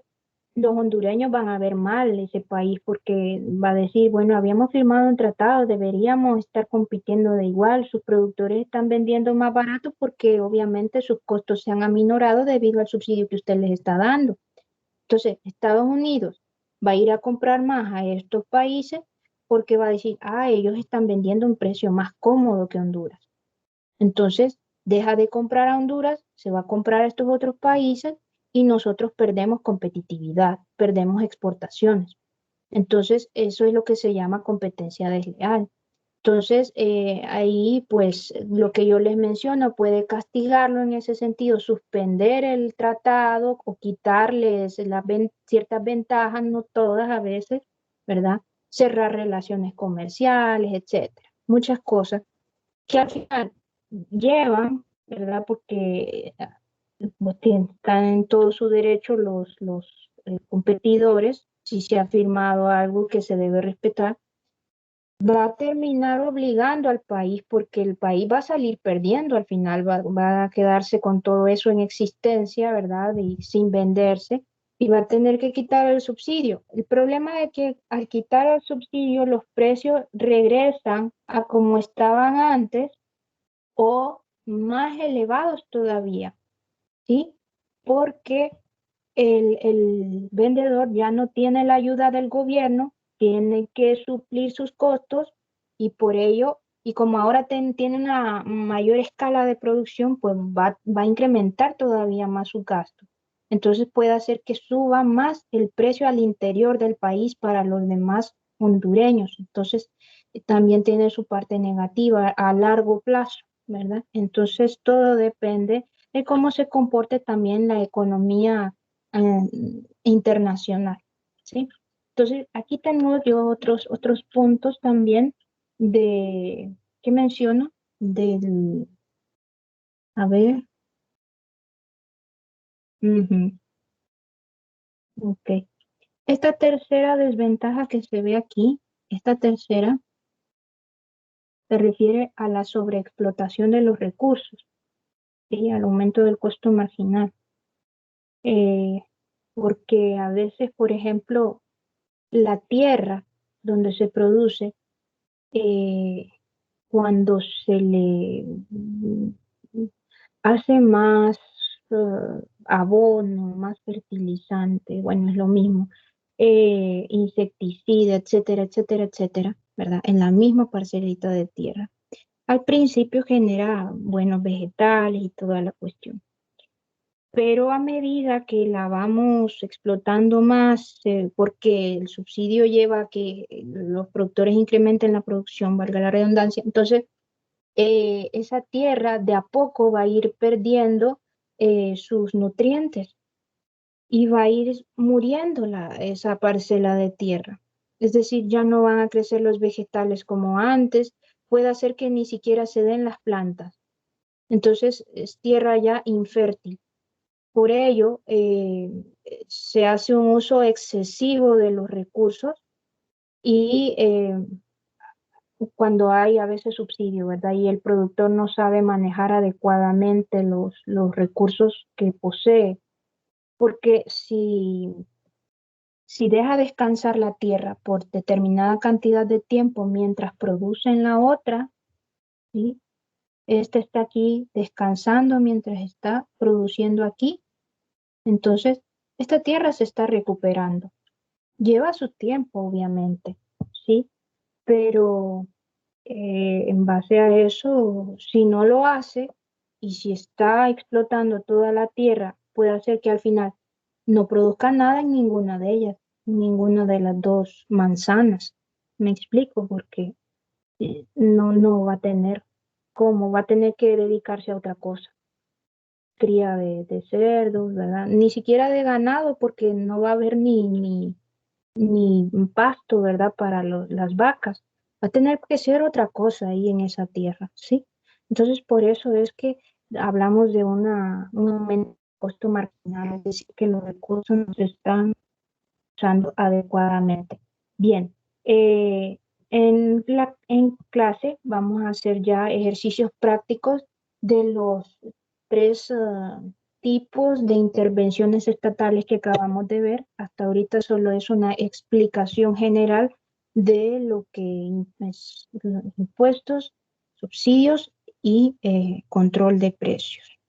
los hondureños van a ver mal ese país porque va a decir, bueno, habíamos firmado un tratado, deberíamos estar compitiendo de igual, sus productores están vendiendo más barato porque obviamente sus costos se han aminorado debido al subsidio que usted les está dando. Entonces, Estados Unidos va a ir a comprar más a estos países porque va a decir, ellos están vendiendo a un precio más cómodo que Honduras. Entonces, deja de comprar a Honduras, se va a comprar a estos otros países y nosotros perdemos competitividad, perdemos exportaciones. Entonces, eso es lo que se llama competencia desleal. Entonces, ahí, pues, lo que yo les menciono puede castigarlo en ese sentido, suspender el tratado o quitarles ciertas ventajas, no todas a veces, ¿verdad? Cerrar relaciones comerciales, etcétera. Muchas cosas que al final llevan, ¿verdad? Porque pues, están en todo su derecho los competidores, si se ha firmado algo que se debe respetar, va a terminar obligando al país porque el país va a salir perdiendo al final, va a quedarse con todo eso en existencia, ¿verdad? Y sin venderse y va a tener que quitar el subsidio. El problema es que al quitar el subsidio los precios regresan a como estaban antes o más elevados todavía, ¿sí? Porque el vendedor ya no tiene la ayuda del gobierno, tiene que suplir sus costos y por ello, y como ahora tiene una mayor escala de producción, pues va a incrementar todavía más su gasto. Entonces puede hacer que suba más el precio al interior del país para los demás hondureños. Entonces también tiene su parte negativa a largo plazo, ¿verdad? Entonces todo depende de cómo se comporte también la economía eh, internacional, ¿sí? Entonces, aquí tengo yo otros puntos también que menciono del, A ver. Ujú, ok. Esta tercera desventaja que se ve aquí, esta tercera se refiere a la sobreexplotación de los recursos y al aumento del costo marginal. Eh, Porque a veces, por ejemplo, la tierra donde se produce, eh, cuando se le hace más abono, más fertilizante, bueno, es lo mismo, insecticida, etcétera, etcétera, etcétera, ¿verdad? En la misma parcelita de tierra. Al principio genera buenos vegetales y toda la cuestión, pero a medida que la vamos explotando más, porque el subsidio lleva a que los productores incrementen la producción, valga la redundancia, entonces esa tierra de a poco va a ir perdiendo sus nutrientes y va a ir muriendo esa parcela de tierra. Es decir, ya no van a crecer los vegetales como antes, puede hacer que ni siquiera se den las plantas. Entonces es tierra ya infértil. Por ello, se hace un uso excesivo de los recursos y cuando hay a veces subsidio, ¿verdad? Y el productor no sabe manejar adecuadamente los recursos que posee, porque si deja descansar la tierra por determinada cantidad de tiempo mientras produce en la otra, ¿sí? Este está aquí descansando mientras está produciendo aquí, entonces esta tierra se está recuperando. Lleva su tiempo, obviamente, ¿sí? Pero en base a eso, si no lo hace y si está explotando toda la tierra, puede hacer que al final no produzca nada en ninguna de ellas, ninguna de las dos manzanas. Me explico, porque no va a tener cómo, va a tener que dedicarse a otra cosa. Cría de cerdos, ¿verdad? Ni siquiera de ganado, porque no va a haber ni pasto, ¿verdad? Para las vacas. Va a tener que ser otra cosa ahí en esa tierra, ¿sí? Entonces, por eso es que hablamos de un aumento del costo marginal, es decir, que los recursos no se están usando adecuadamente. Bien, en clase vamos a hacer ya ejercicios prácticos de los tres tipos de intervenciones estatales que acabamos de ver. Hasta ahorita solo es una explicación general de lo que es los impuestos, subsidios y control de precios.